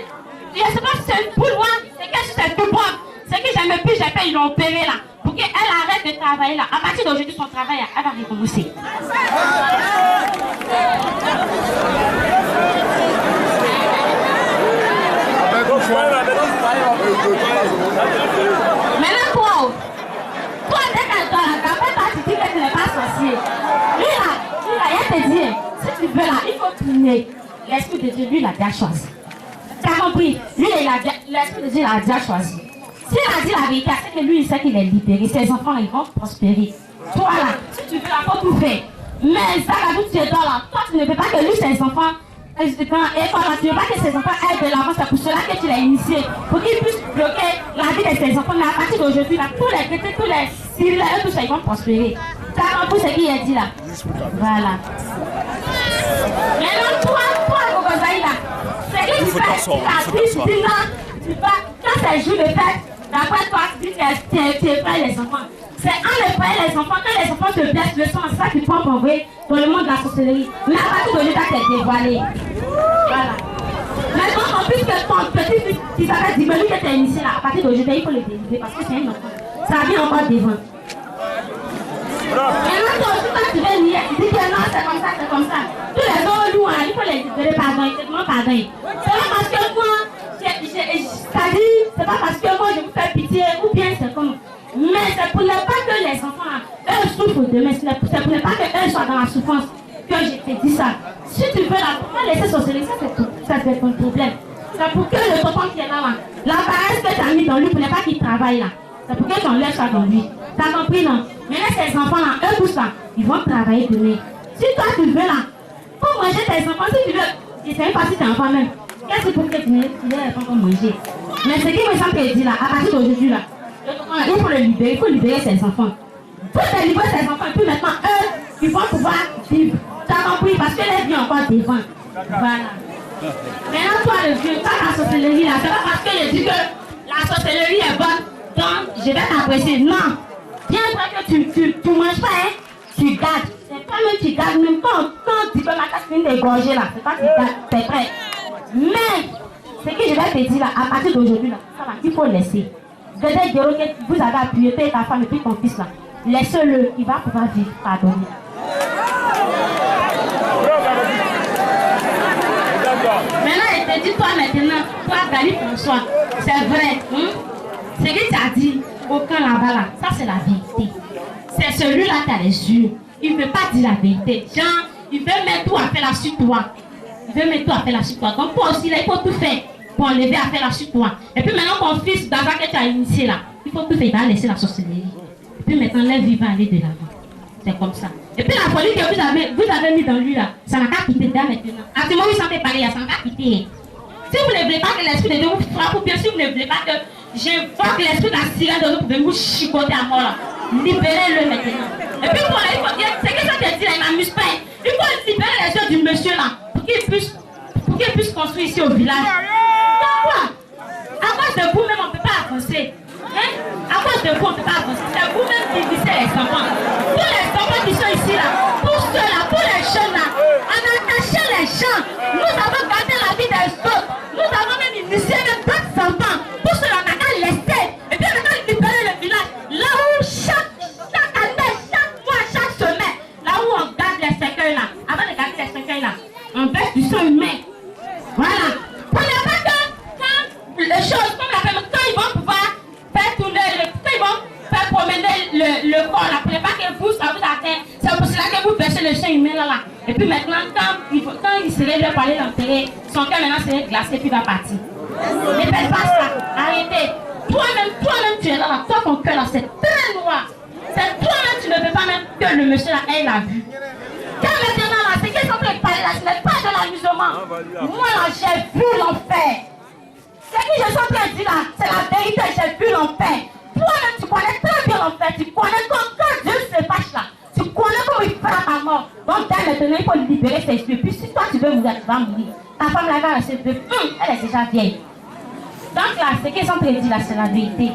Je ne sais pas si c'est une poule loin, c'est que c'est tout bon. C'est que j'ai mis plus, j'ai fait, ils l'ont opéré là. Pour qu'elle arrête de travailler là. À partir d'aujourd'hui, son travail, elle va recommencer. Maintenant, toi, dès qu'elle dort, ta mère tu dis que tu n'es pas sorcier. Lui là, il te dit, si tu veux là, il faut tourner. L'Esprit de Dieu, lui, il a déjà choisi. Tu as compris? Lui, l'Esprit de Dieu, il a déjà choisi. S'il a dit la vérité, c'est que lui, il sait qu'il est libéré. Ses enfants, ils vont prospérer. Toi là, si tu veux, il faut tout faire. Mais ça, là, tu es dans là. Toi, tu ne peux pas que lui, ses enfants. Et voilà, tu ne veux pas que ses enfants aillent de l'avant, c'est pour cela que tu l'as initié. Pour qu'ils puissent bloquer la vie de ses enfants. Mais à partir d'aujourd'hui, là, tous les chrétiens, tous les Syriens, tout ça, ils vont prospérer. Tu as compris ce qu'il a dit là? Voilà. Maintenant, toi, Gogozaï, là, c'est que tu fais, tu vas, quand c'est jour de fête, d'après toi, tu dis que tu épargnes les enfants. C'est en épargnant les enfants, quand les enfants te blessent, le sang, c'est ça qu'ils peuvent envoyer dans le monde de la sorcellerie. Mais à partir de l'état, c'est dévoilé. Voilà. Maintenant, en plus que ton petit-fils, qui s'appelle Dibeli, qui était initié là, à partir d'aujourd'hui, il faut le délivrer parce que c'est un enfant. Ça vient encore devant. Maintenant, toi aussi, quand tu viens nier, tu dis que non, c'est comme ça. Tous les autres loups, il faut les libérer, pardon, ils te demandent pardon. C'est pas parce que moi, c'est pas parce que moi, je vous fais pitié, ou bien c'est comme. Mais c'est pour ne pas que les enfants, eux souffrent demain, c'est pour ne pas qu'eux soient dans la souffrance que je te dis ça. Si tu veux la laisser sorceller, ça c'est ton problème. C'est pour que le tonton qui est là, la paresse que tu as mis dans lui pour ne pas qu'il travaille là. C'est pour que ton lait soit dans lui. T'as compris non? Mais là, ces enfants-là, eux tous là, ils vont travailler demain. Si toi tu veux là, pour manger tes enfants, si tu veux, je ne sais pas si t'es enfant même. Qu'est-ce pour que tu ne pas pour manger? Mais ce qui me semble qu'il dit là, à partir d'aujourd'hui là, il faut le libérer, il faut libérer ses enfants. Pour te libérer ses enfants, et puis maintenant, eux, ils vont pouvoir vivre. Tu as compris? Parce que les vies encore devant. Voilà. Maintenant, toi, le vieux, toi, la sorcellerie, là, c'est pas parce que je dis que la sorcellerie est bonne, donc je vais t'apprécier. Non. Bien vrai que tu manges pas, hein, tu gardes. C'est toi-même qui gardes, même quand tu peux ma casse d'égorger, là, c'est toi qui gardes, c'est prêt. Mais, ce que je vais te dire, là, à partir d'aujourd'hui, là, ça va, il faut laisser. Vous avez appuyé ta femme et puis ton fils là. Laissez-le, il va pouvoir vivre, pardonner. Maintenant, il te dit, toi maintenant, toi Dali François, c'est vrai. Ce que tu as dit, aucun là-bas là, ça c'est la vérité. C'est celui-là qui a les yeux. Il ne veut pas dire la vérité. Genre, il veut mettre tout à faire là sur toi. Il veut mettre tout à faire là sur toi. Donc toi aussi là, il faut tout faire. Pour enlever à faire la suite toi. Et puis maintenant ton fils d'avant que tu as initié là, il faut tout faire, il va laisser la sorcellerie. Et puis maintenant la vie va aller de l'avant. C'est comme ça. Et puis la folie que vous avez mis dans lui là, ça n'a qu'à quitter là maintenant. À ce moment où il sentait parler, ça n'a qu'à quitter. Si vous ne voulez pas que l'esprit de Dieu vous frappe, ou bien si vous ne voulez pas que j'invoque l'esprit d'assurance de nous pour vous chicoter à mort là, libérez-le maintenant. Et puis pour il faut dire, c'est que ça te dit là, il m'amuse pas. Il faut libérer les yeux du monsieur là, pour qu'il puisse construire ici au village. Pourquoi? À cause de vous-même, on ne peut pas avancer. Hein? À cause de vous, on ne peut pas avancer. C'est vous-même qui vissez les enfants. Tous les enfants qui sont ici, là, pour ceux-là, pour les jeunes, là, on a caché les gens. Nous avons gardé la vie des autres. Nous avons même initié même d'autres enfants. Pour ceux-là, on a qu'à laisser. Et puis, on a qu'à libérer le village. Là où chaque année, chaque mois, chaque semaine, là où on garde les cercueils, là, avant de garder les cercueils, là, on verse du sang humain. Voilà. Pour ne pas que quand les choses comme la femme, quand ils vont pouvoir faire tourner, quand ils vont faire promener le corps là, pour ne pas que vous, ça vous atteint. C'est pour cela que vous baissez le sein humain là. Et puis maintenant, quand il se lève pour aller l'enterrer, son cœur maintenant serait glacé puis il va partir. Ne faites pas ça. Arrêtez. Toi-même, tu es là. Toi, ton cœur là, c'est très noir. C'est toi-même, tu ne veux pas même que le monsieur là ait la vue. Quand maintenant là, c'est qu'ils sont en train de parler là, ce n'est pas de l'amusement. Moi là, j'ai vu l'enfer. Ce que je suis en train de dire là, c'est la vérité, j'ai vu l'enfer. Toi-même, tu connais très bien l'enfer. Tu connais quand Dieu se fâche là. Tu connais comment il frappe à mort. Donc, maintenant, il faut libérer ses yeux. Puis, si toi, tu veux mourir, tu vas mourir. Ta femme là va rester vieux. Elle est déjà vieille. Donc, là, ce qu'ils sont en train de dire là, c'est la vérité.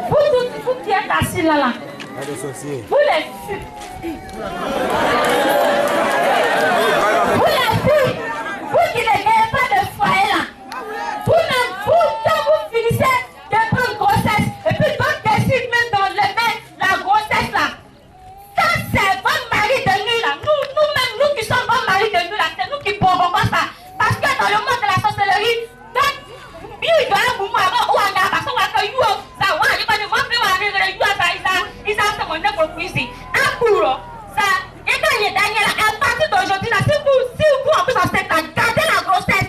Vous qui êtes assis là, vous les filles. Vous qui ne gagnez pas de foyer là. Quand vous finissez de prendre grossesse, et puis d'autres décident même d'enlever la grossesse là. Quand c'est votre mari de nuit là, nous qui sommes votre mari de nuit là, c'est nous qui provoquons ça. Parce que dans le monde de la sorcellerie, il doit avoir beaucoup avant ou en a parce qu'on va faire you ça va il va devoir faire arriver you ça il ça c'est mon nom pour ici. Un cours ça et quand il est dernier là à partir d'aujourd'hui là si vous en plus enceinte là gardez la grossesse.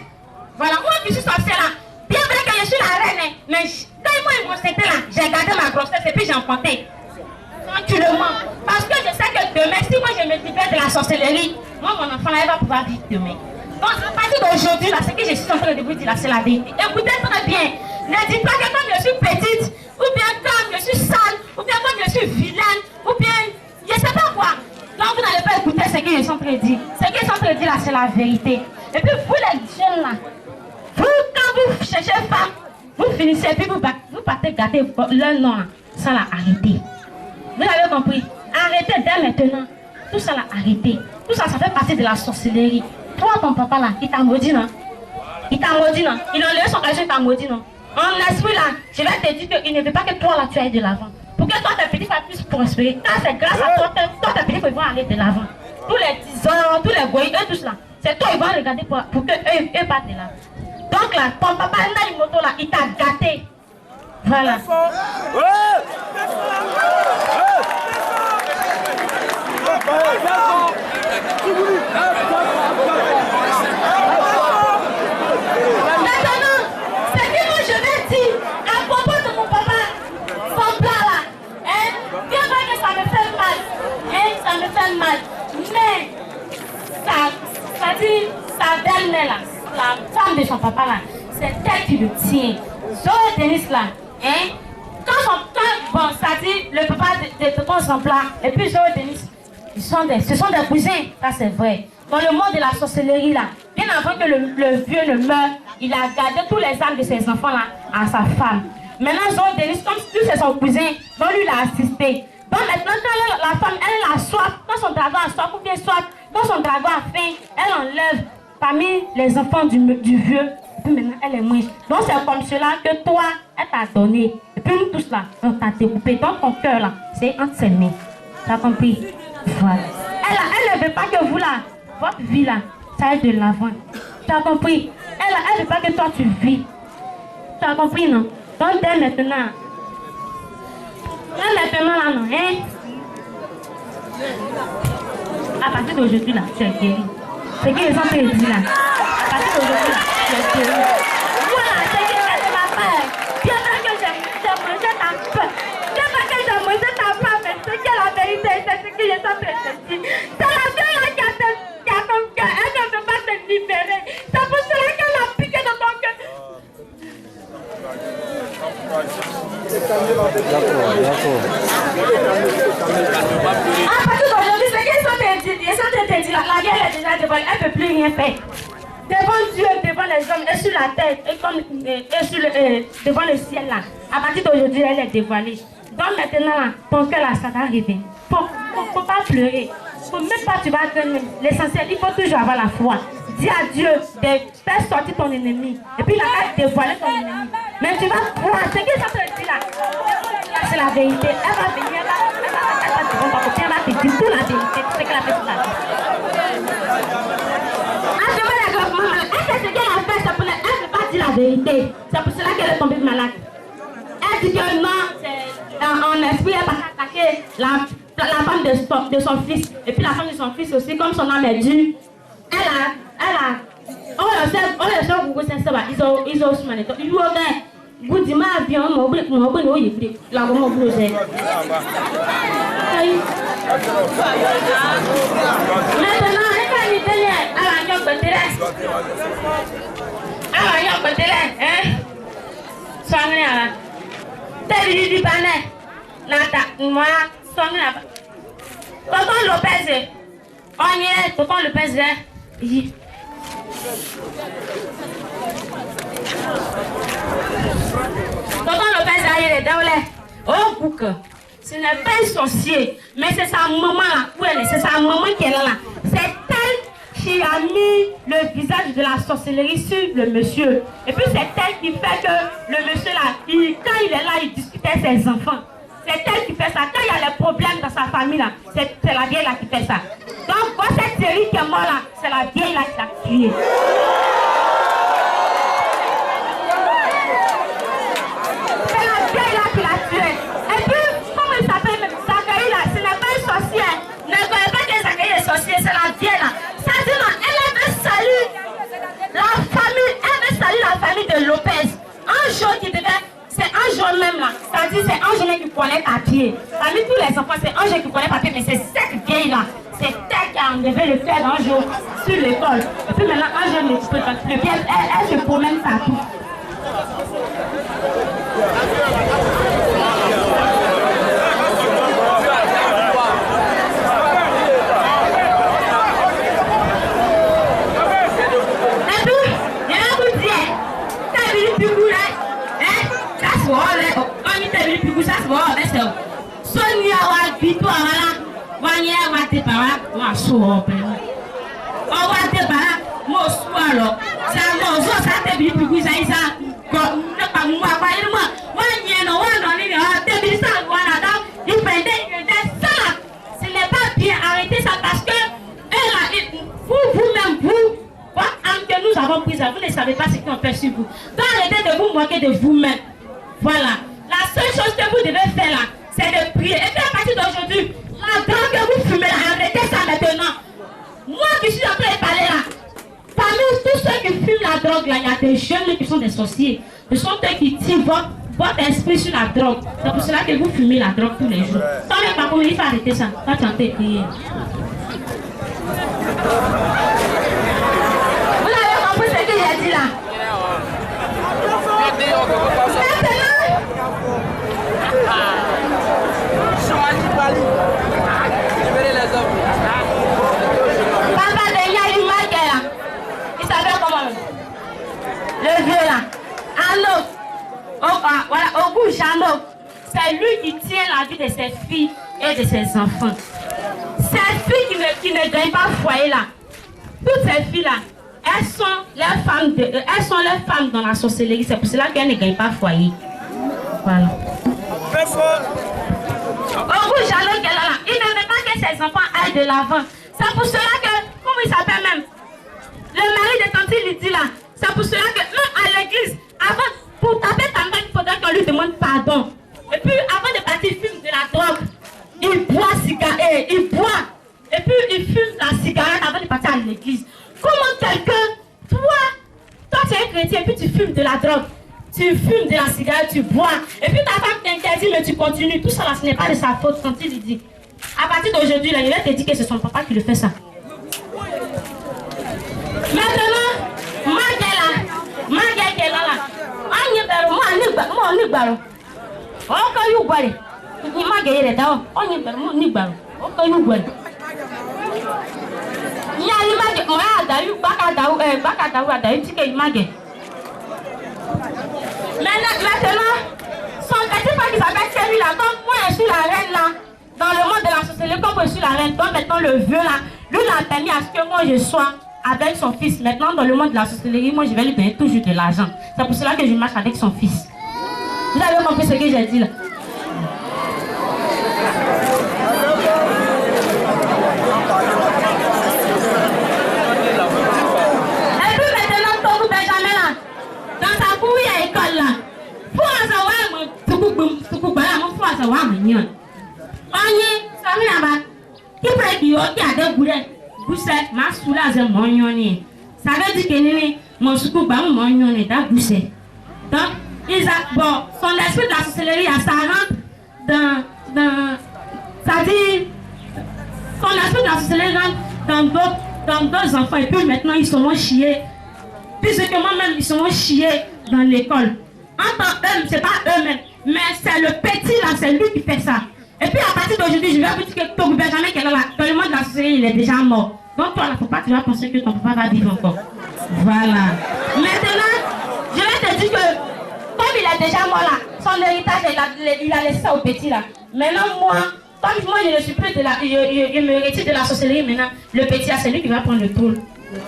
Voilà moi qui suis sorcière là. Bien vrai que je suis la reine mais quand moi ils m'ont enceinte là j'ai gardé ma grossesse et puis j'ai enfanté. Tranquillement. Parce que je sais que demain si moi je me libère de la sorcellerie moi mon enfant là il va pouvoir vivre demain. Donc, à partir d'aujourd'hui, là, ce que je suis en train de vous dire, là, c'est la vérité. Écoutez très bien. Ne dites pas que comme je suis petite, ou bien comme je suis sale, ou bien comme je suis vilaine, ou bien, je ne sais pas quoi. Donc, vous n'allez pas écouter ce que je suis en train de dire. Ce que je suis en train de dire, là, c'est la vérité. Et puis, vous, les jeunes, là, vous, quand vous cherchez femme, vous finissez, et puis vous partez gâter leur nom, là, ça l'a arrêté. Vous avez compris? Arrêtez dès maintenant. Tout ça l'a arrêté. Tout ça, ça fait partie de la sorcellerie. Toi, ton papa là, il t'a maudit, non? Il t'a maudit, non? Il a enlevé son cachet, il t'a maudit, non? En esprit là, je vais te dire qu'il ne veut pas que toi là, tu ailles de l'avant. Pour que toi, tes petits puissent prospérer. Quand c'est grâce à toi, tes petits vont aller de l'avant. Tous les 10 ans, tous les goyes, eux tous là, c'est toi, ils vont regarder pour que eux partent de là. Donc là, ton papa, il moto là, il t'a gâté. Voilà. Maintenant, ce que moi je vais dire à propos de mon papa, son plat là, bien vrai que ça me fait mal, ça me fait mal, mais ça dit sa belle-mère là, la femme de son papa là, c'est elle qui le tient. Zoé Denis là, bon, ça dit le papa de ton son plat, et puis Zoé Denis. Ce sont des cousins, ça c'est vrai. Dans le monde de la sorcellerie là, bien avant que le vieux ne meure, il a gardé tous les âmes de ses enfants là à sa femme. Maintenant, Zoé Denis, comme lui c'est son cousin, donc lui l'a assisté. Donc maintenant, quand la femme, elle a soif, quand son dragon a soif, ou bien soif, quand son dragon a faim, elle enlève parmi les enfants du vieux, et puis maintenant elle est morte. Donc c'est comme cela que toi, elle t'a donné. Et puis nous tous là, on t'a découpé. Donc ton cœur là, c'est entre ses mains. Tu as compris? Voilà. Elle ne veut pas que vous là, votre vie là, ça aille de l'avant. Tu as compris? Elle ne veut pas que toi tu vis. Tu as compris, non? Donc dès maintenant là, non, hein? À partir d'aujourd'hui là, tu es guéri. C'est ce qu'ils ont fait dire là. À partir d'aujourd'hui là, tu es guéri. Voilà, c'est ce que ma père. Bien vrai que j'ai mangé ta peur. Bien vrai que j'ai mangé ta peur, mais ce qui est la vérité, c'est ce que je suis en train de dire. C'est la vieille là qui a ton cœur. Elle ne veut pas te libérer. C'est pour cela qu'elle a piqué dans ton cœur. À partir d'aujourd'hui, c'est qu'ils sont en train de dire, la guerre est déjà devant, elle ne peut plus rien faire. Devant Dieu, devant les hommes, et sur la terre, et devant le ciel là. À partir d'aujourd'hui, elle est dévoilée. Donc maintenant, là, ton cœur là, ça va arriver. Faut pas pleurer. Faut même pas tu vas donner. L'essentiel, il faut toujours avoir la foi. Dis à Dieu de faire sortir ton ennemi. Et puis il va dévoiler ton ennemi. Mais tu vas croire. Ce qu'il est en train de dire là, c'est la vérité. Elle va venir, elle va te rendre côté, elle va te dire toute la vérité. C'est ce qu'elle a fait toute la vie. Elle sait ce qu'elle a fait, elle ne veut pas dire la vérité. C'est pour cela qu'elle est tombée malade. Elle dit que non, en esprit, elle va attaquer la femme de son fils. Et puis la femme de son fils aussi, comme son âme est dure, on le sait, vous savez, ils ont aussi mané. Ils ont vous dites, ma vie, on m'a oublié, la gomme blosée. Maintenant, elle va lui donner à la yoke de télé. À la yoke de télé, hein? Soignez à la. T'es du panel. Nata, moi, soignez à la. Tonton Lopez, on y est, tonton Lopez, Tonton Lopez a eu les dents. Oh, bouc. Ce n'est pas un sorcier, mais c'est sa maman là. Où elle est? C'est sa maman qui est là. C'est elle qui a mis le visage de la sorcellerie sur le monsieur. Et puis c'est elle qui fait que le monsieur là, quand il est là, il discute avec ses enfants. C'est elle qui fait ça. Quand il y a des problèmes dans sa famille là, c'est la vieille là qui fait ça. Donc, quand cette série qui est morte là, c'est la vieille là qui l'a tué. C'est la vieille là qui l'a tué. Et puis, comment il s'appelle même Zacharie là, ce n'est pas un sorcier. Ne connais pas que Zacharie est sorcier, c'est la vieille là. Ça dit non, elle veut saluer la famille, elle veut saluer la famille de Lopez. Un jour qui devait. C'est un jour même là, c'est-à-dire c'est un jour qui connaît papier. Parmi tous les enfants, c'est un jour qui connaît papier, mais c'est cette vieille là, c'est elle qui a enlevé le faire un jour sur l'école. Et puis maintenant, un jour, elle se promène partout. Et puis, il y a un coup de dire, t'as vu le plus cool là? Sonia wa bitu awala wanye wa te para wa so ope o wa te para mo suaro sa mo so sa te bi pigu sa isa ko na pa mu apa irma wanye no wa no ni ha te bi sa wa na da il prendait ça. Ce n'est pas bien, arrêtez ça parce que vous-même que nous avons pris ça, vous ne savez pas ce qu'on fait sur vous. Donc arrêtez de vous moquer de vous-même. Voilà. La seule chose que vous devez faire là, c'est de prier. Et puis à partir d'aujourd'hui, la drogue que vous fumez là, arrêtez ça maintenant. Moi qui suis en train de parler là, parmi tous ceux qui fument la drogue là, il y a des jeunes qui sont des sorciers. Ce sont eux qui tirent votre esprit sur la drogue. C'est pour cela que vous fumez la drogue tous les jours. Tant même pas il faut arrêter ça. Quand tu es en train de prier. Vous avez compris ce que j'ai dit là? Papa de Yali Magela, il s'appelle comment? Le vieux là, Ano, voilà, Ogu Jano, c'est lui qui tient la vie de ses filles et de ses enfants. Ces filles qui ne gagnent pas foyer là, toutes ces filles là, elles sont les femmes dans la sorcellerie, c'est pour cela qu'elles ne gagnent pas foyer. Voilà. Ogu Jano, il ne veut pas que ses enfants aillent de l'avant. C'est pour cela que, comment il s'appelle même, le mari de Tante Lydie là, c'est pour cela que même à l'église, avant, pour taper ta mère, il faudrait qu'on lui demande pardon. Et puis avant de partir, il fume de la drogue, il boit cigarette, il boit, et puis il fume la cigarette avant de partir à l'église. Comment quelqu'un, toi tu es un chrétien, et puis tu fumes de la drogue, tu fumes de la cigarette, tu bois, et puis ta femme t'interdit, mais tu continues, tout ça là, ce n'est pas de sa faute, Tante Lydie. À partir d'aujourd'hui, il va te dire que c'est son papa qui le fait ça. Maintenant, Magela qui est là, on y baro. On y baro. Maintenant, son petit frère qui s'appelle Kelly là, comme moi je suis la reine là, dans le monde de la sorcellerie, comme je suis la reine, donc maintenant le vieux là, lui il a permis à ce que moi je sois avec son fils. Maintenant dans le monde de la sorcellerie, moi je vais lui donner toujours de l'argent. C'est pour cela que je marche avec son fils. Vous avez compris ce que j'ai dit là? Et puis maintenant, Togo Benjamin là, dans sa cour, il y a école là. Pour en savoir, c'est wa mignon. Onye, ça me là-bas. Il faut qu'il y ait des boulets. Boussette, ma soula, c'est mon yoni. Ça veut dire que nini, mon soukou, bah, mon yoni, da boussette. Donc, ils a, bon, son esprit de la sorcellerie, ça rentre ça dit, son esprit de la sorcellerie rentre dans d'autres enfants, et puis maintenant, ils sont chiés. Puisque moi-même, ils sont chiés dans l'école. En tant qu'eux, c'est pas eux-mêmes, mais c'est le petit là, c'est lui qui fait ça. Et puis à partir d'aujourd'hui, je vais vous dire que ton Benjamin qui est là, dans le monde de la société, il est déjà mort. Donc toi, là, faut pas que tu vas penser que ton papa va vivre encore. Voilà. Maintenant, je vais te dire que, comme il est déjà mort là, son héritage, il a laissé ça au petit là. Maintenant, moi, comme moi, je ne suis plus de la, je me retire de la sorcellerie maintenant, le petit là, c'est lui qui va prendre le trône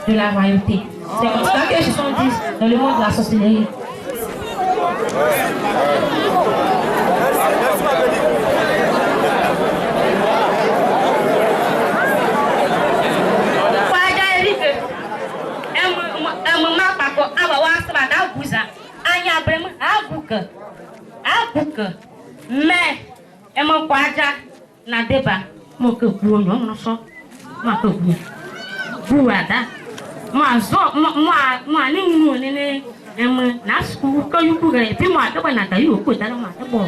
de la royauté. C'est comme ça que je suis dit dans le monde de la sorcellerie. Mais et mon quadra na débat mon que pour nous on sort moi que pour moi ni nous ni na school que you pour et puis moi to na ta yo ko ta ma ta bo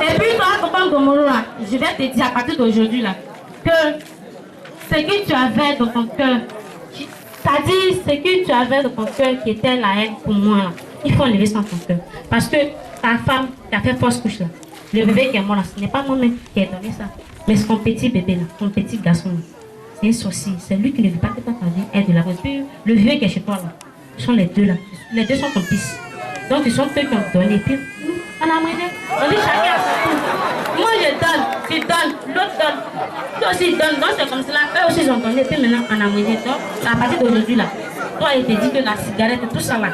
et puis toi, Papa Gomorrah, je vais te dire à partir d'aujourd'hui là que ce que tu avais dans ton cœur, c'est-à-dire ce que tu avais dans ton cœur qui était la haine pour moi, là, il faut enlever ça dans ton cœur. Parce que ta femme qui a fait fausse couche là, le bébé qui est mort là, ce n'est pas moi-même qui ai donné ça, mais c'est ton petit bébé là, ton petit garçon là. C'est un sorcier, c'est lui qui ne veut pas que ta vie aide de la rose. Puis le vieux qui est chez toi là, ce sont les deux là, les deux sont ton fils. Donc ils sont eux qui ont donné. Puis on a mangé, on dit chacun son tour. Moi je donne, tu donnes, l'autre donne, toi aussi donne. Donc c'est comme cela, eux aussi ils ont donné. Puis maintenant on a mangé. Donc à partir d'aujourd'hui là, toi il te dit que la cigarette et tout ça là,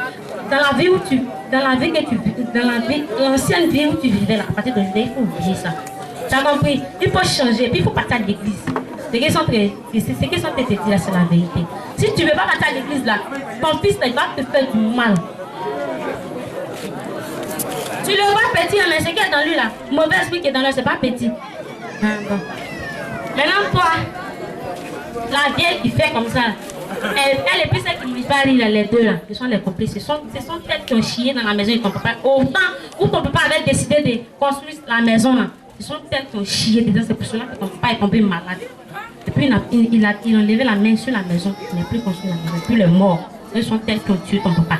dans la vie où tu, dans la vie que tu vis, dans la vie, l'ancienne vie où tu vivais là, à partir d'aujourd'hui il faut oublier ça. Tu as compris? Il faut changer, puis il faut partir à l'église. Ce qu'ils sont te dire là, c'est la vérité. Si tu ne veux pas partir à l'église là, ton fils là, il va te faire du mal. Tu le vois petit, mais ce qui est dans lui là, mauvais esprit qui est dans lui, c'est pas petit. Ah, bon. Maintenant, toi, la vieille qui fait comme ça, elle et puis celle qui lui parle, les deux là, ce sont les complices. Ce sont elles qui ont chié dans la maison de ton papa. Au temps où ton papa avait décidé de construire la maison là, ce sont elles qui ont chié dedans. C'est pour cela que ton papa est tombé malade. Et puis il a levé la main sur la maison, il n'a plus construit la maison. Et puis il est mort. Elles sont elles qui ont tué ton papa.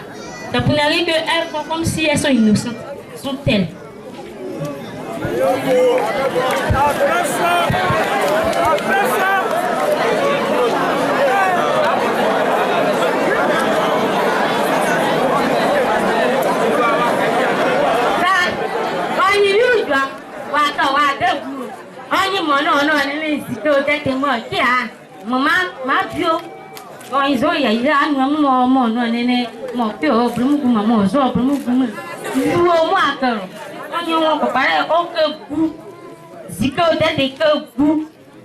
C'est pour dire qu'elles font comme si elles sont innocentes. Sont elles. Ils ont eu un moment, mon père, mon zo, on y a préparé aucun goût. Si que des goût,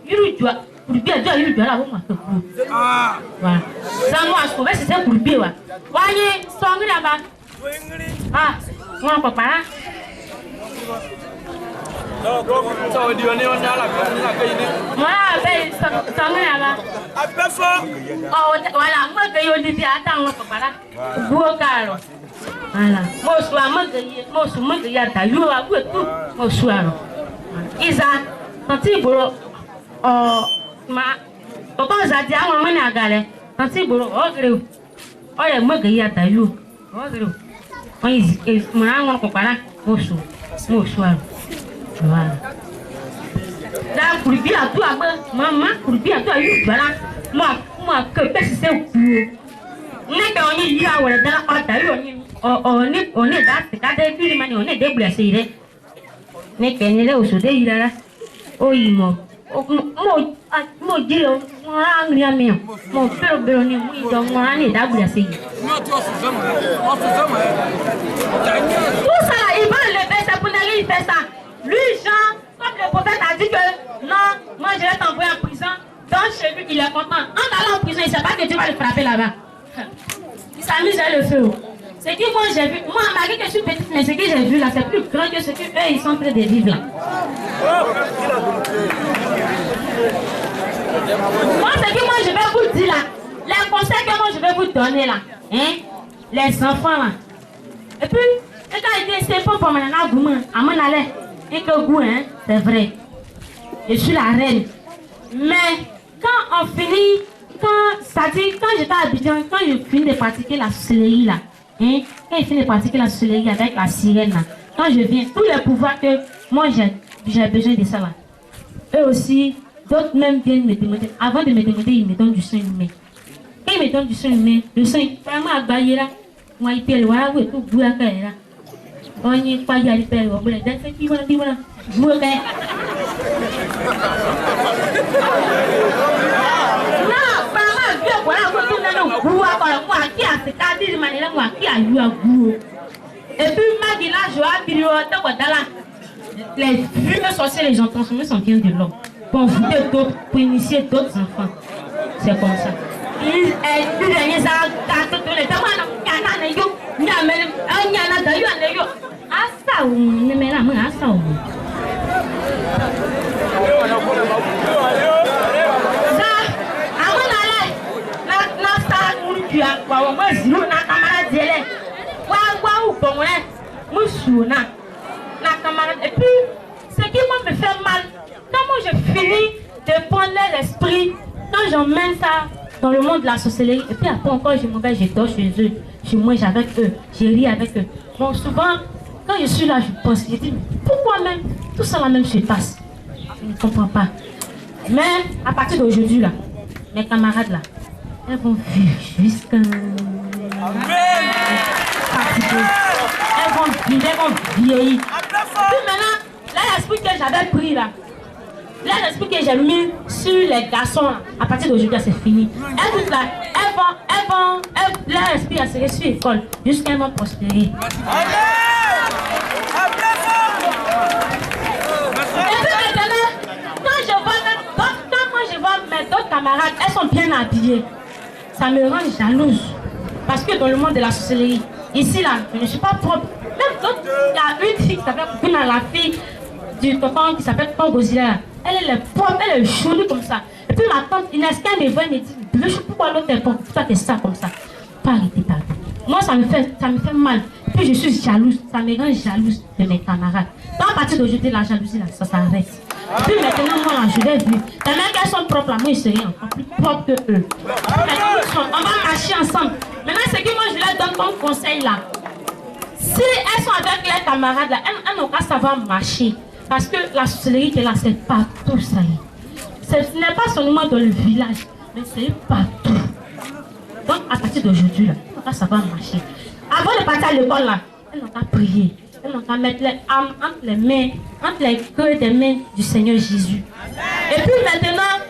il doit pour bien dire, il doit avoir un goût. Voilà. Ça, moi, je trouvais que c'était pour bien. Voyez, son là-bas. Ah, on préparé. Voilà, ben, son là-bas. Oh, voilà, moi, je dis, attends, on préparé. Beau carreau. Voilà. Moi, je suis là, moi, je suis là. Isa, quand il boulot, papa, j'ai dit à mon mère à Galais, quand il boulot, oh, gros, oh, les mots que il y a taillou, oh, gros, on a comparé, moi, je suis là. Voilà. Là, pour bien à toi, maman, pour bien à toi, voilà. Moi, que c'est où? N'est-ce qu'on y a, on est dans la haute, on est dans on est déblessé. N'est qu'elle est au sud, il est là. Oh, il m'a. Mon Dieu, mon père, mon année déblessé. Tout ça, il va le faire ça pour n'aller faire ça. Lui, Jean, comme le prophète a dit que non, moi je vais t'envoyer en prison. Donc chez lui, il est content. En allant en prison, il ne sait pas que Dieu va le frapper là-bas. Il s'amuse à le feu. Ce que moi j'ai vu, moi malgré que je suis petite, mais ce que j'ai vu là, c'est plus grand que ce qu'eux ils sont en train de vivre là. Moi, ce que moi je vais vous dire là, les conseils que moi je vais vous donner là, hein, les enfants là. Et puis, quand il dit c'est pas pour moi, à mon aller, et que goût, hein, c'est vrai. Je suis la reine. Mais quand on finit, quand j'étais à Abidjan, quand je finis de pratiquer la sorcellerie là, hein, quand je finis de pratiquer la sorcellerie avec la sirène là, quand je viens, tous les pouvoirs que moi j'ai besoin de ça là, eux aussi, d'autres même viennent me demander. Avant de me demander, ils me donnent du sang humain. Quand ils me donnent du sang humain, le sang est vraiment abayé là. Moi, il peut le voir, oui, tout bout à là. On n'y est pas y aller faire, on voulait dire, c'est qui voilà, vous le faites. Non, vraiment, Dieu, voilà, vous tout le monde, vous, moi, qui a fait ta dire, moi, qui a eu un goût. Et puis, ma village, les vieux sorciers, les gens transformés sont bien de l'homme. Pour vider d'autres, pour initier d'autres enfants. C'est comme ça. Et puis, ce qui me fait mal, quand moi je finis de prendre l'esprit, quand j'emmène ça dans le monde de la sorcellerie, et puis après encore je m'en vais, je dors chez eux, je mange avec eux, je ris avec eux. Bon, souvent, quand je suis là, je pense, je dis, pourquoi même tout ça la même se passe? Je ne comprends pas. Mais à partir d'aujourd'hui, là, mes camarades là, elles vont vivre jusqu'à... Elles vont vivre, elles vont vieillir. Puis maintenant, l'esprit que j'avais pris là, l'esprit que j'ai mis sur les garçons là, à partir d'aujourd'hui, c'est fini. Elles toutes là, leur esprit a serré sur l'école jusqu'à elles vont prospérer. Et puis maintenant, quand je vois mes d'autres camarades, elles sont bien habillées. Ça me rend jalouse. Parce que dans le monde de la sorcellerie, ici là, je ne suis pas propre. Même d'autres, il y a une fille qui s'appelle Poupina, la fille du tonton qui s'appelle Pangozila. Elle est propre, elle est jolie comme ça. Et puis ma tante Inès, quand elle me voit, elle me dit, je sais pourquoi l'autre est propre, toi t'es ça comme ça. Pas arrêter, pardon. Moi ça me fait mal. Et puis je suis jalouse, ça me rend jalouse de mes camarades. Donc à partir d'aujourd'hui, la jalousie là, ça s'arrête. Et puis maintenant, moi là, je l'ai vu. Les mecs qu'elles sont propres là, moi ils seraient encore plus propres que eux. Maintenant, on va marcher ensemble. Maintenant, ce que moi je leur donne comme conseil là, si elles sont avec leurs camarades là, elles n'ont qu'à savoir marcher. Parce que la sorcellerie qui est là, c'est partout ça. Ce n'est pas seulement dans le village, mais c'est partout. Donc à partir d'aujourd'hui là, elles n'ont qu'à savoir marcher. Avant de partir à l'école là, elles n'ont qu'à prier. Elles n'ont qu'à mettre les armes entre les mains, entre les queues des mains du Seigneur Jésus. Et puis maintenant,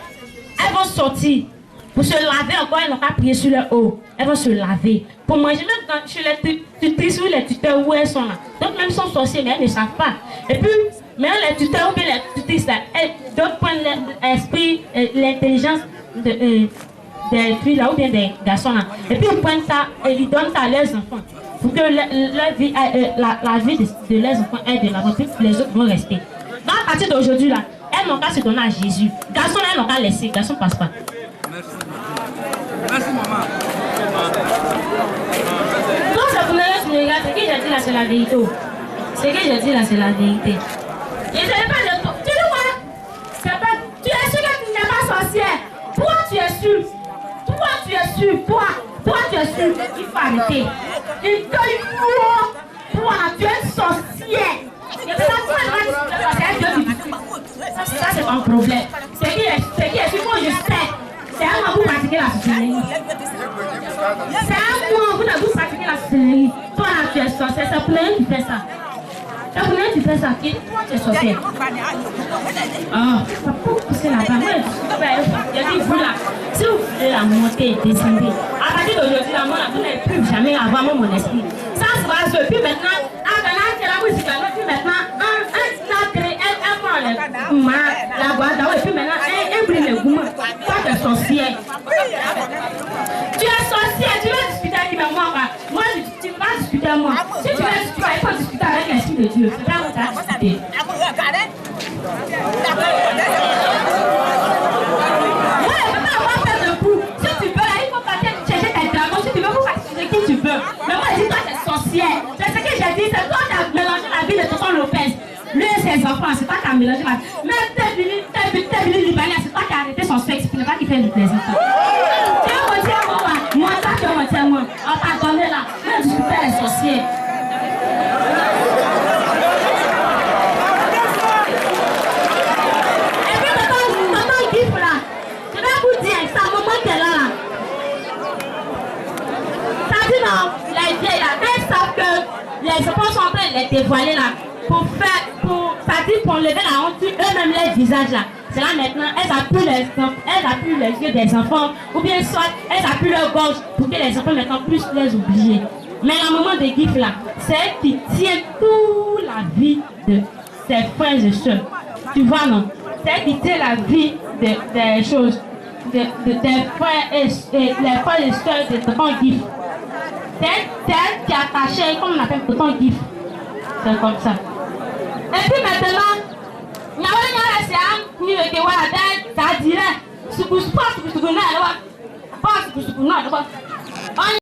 elles vont sortir. Pour se laver encore, elles n'ont qu'à prier sur leur eau. Elles vont se laver. Pour manger, même quand chez les tutrices ou les tuteurs où elles sont là. Donc même sont sorciers, mais elles ne savent pas. Et puis, maintenant les tuteurs ou bien les tutrices là, d'autres prennent l'esprit, l'intelligence des filles là ou bien des garçons là. Et puis ils prennent ça et ils donnent ça à leurs enfants. Pour que la vie de leurs enfants aille de l'avant, puis les autres vont rester. Donc à partir d'aujourd'hui là, elles n'ont qu'à se donner à Jésus. Garçons là, elles n'ont qu'à laisser. Garçons ne passent pas. Merci maman. Donc ça vous me regarde, ce que j'ai dit là c'est la vérité. Ce que j'ai dit là c'est la vérité. Et ce n'est pas le... Tu le vois? C'est pas... Tu es sûr que tu n'es pas sorcière. Toi tu es sûr. Toi tu es sûr. Toi tu es sûr. Il faut arrêter. Il te faut. Toi tu es sorcière. Et puis là toi tu vas dire ça c'est pas un problème. C'est qui est sûr que je sais. C'est à moi vous pratiquer la sorcellerie. C'est à moi vous pratiquer la sorcellerie. Toi là tu es sorcière. C'est pour elle qui fait ça. C'est pour elle qui fait ça. Qui toi tu es sorcière. Ah, pourquoi pousser là-bas? Je dis vous là, si vous voulez la monter et descendre, à partir d'aujourd'hui là, moi vous n'allez plus jamais avoir mon esprit. Ça se passe. Puis maintenant, puis maintenant, la guarda, et puis maintenant, un brûle le goût. Toi, tu es sorcière. Tu es sorcière, tu veux discuter avec moi. Moi, tu vas discuter avec moi. Si tu veux discuter, il faut discuter avec l'Esprit de Dieu. C'est là où tu as discuté. Ouais, maman, on va faire le coup. Si tu veux, là, il faut partir chercher tes dragons. Si tu veux, il faut partir qui tu veux. Mais moi, je dis, toi, tu es sorcière. C'est ce que j'ai dit, c'est toi qui as mélangé la vie de Tonton Lopez. Lui et ses enfants, c'est toi qui as mélangé la vie. Même t'es venu libanais, c'est toi qui as arrêté son sexe. Tu ne pas qu'il fait les enfants. Tu veux mentir à moi? Moi, toi, tu veux mentir à moi. On t'a donné là. Même discuter les sorcières. Les vieilles là, elles savent que les enfants sont en train de les dévoiler là pour lever la honte sur eux-mêmes les visages là. C'est là maintenant, elles appuient les yeux des enfants, ou bien soit elles appuient leur gorge pour que les enfants maintenant puissent les oublier. Mais la maman de Gif là, c'est elle qui tient toute la vie de ses frères et soeurs. Tu vois non? C'est elle qui tient la vie des choses, des frères et les frères et soeurs de Tonton Gif. C'est elle qui est attachée, comme on appelle Tonton Gif. C'est comme ça. Et puis maintenant, il y a un qui ça dirait,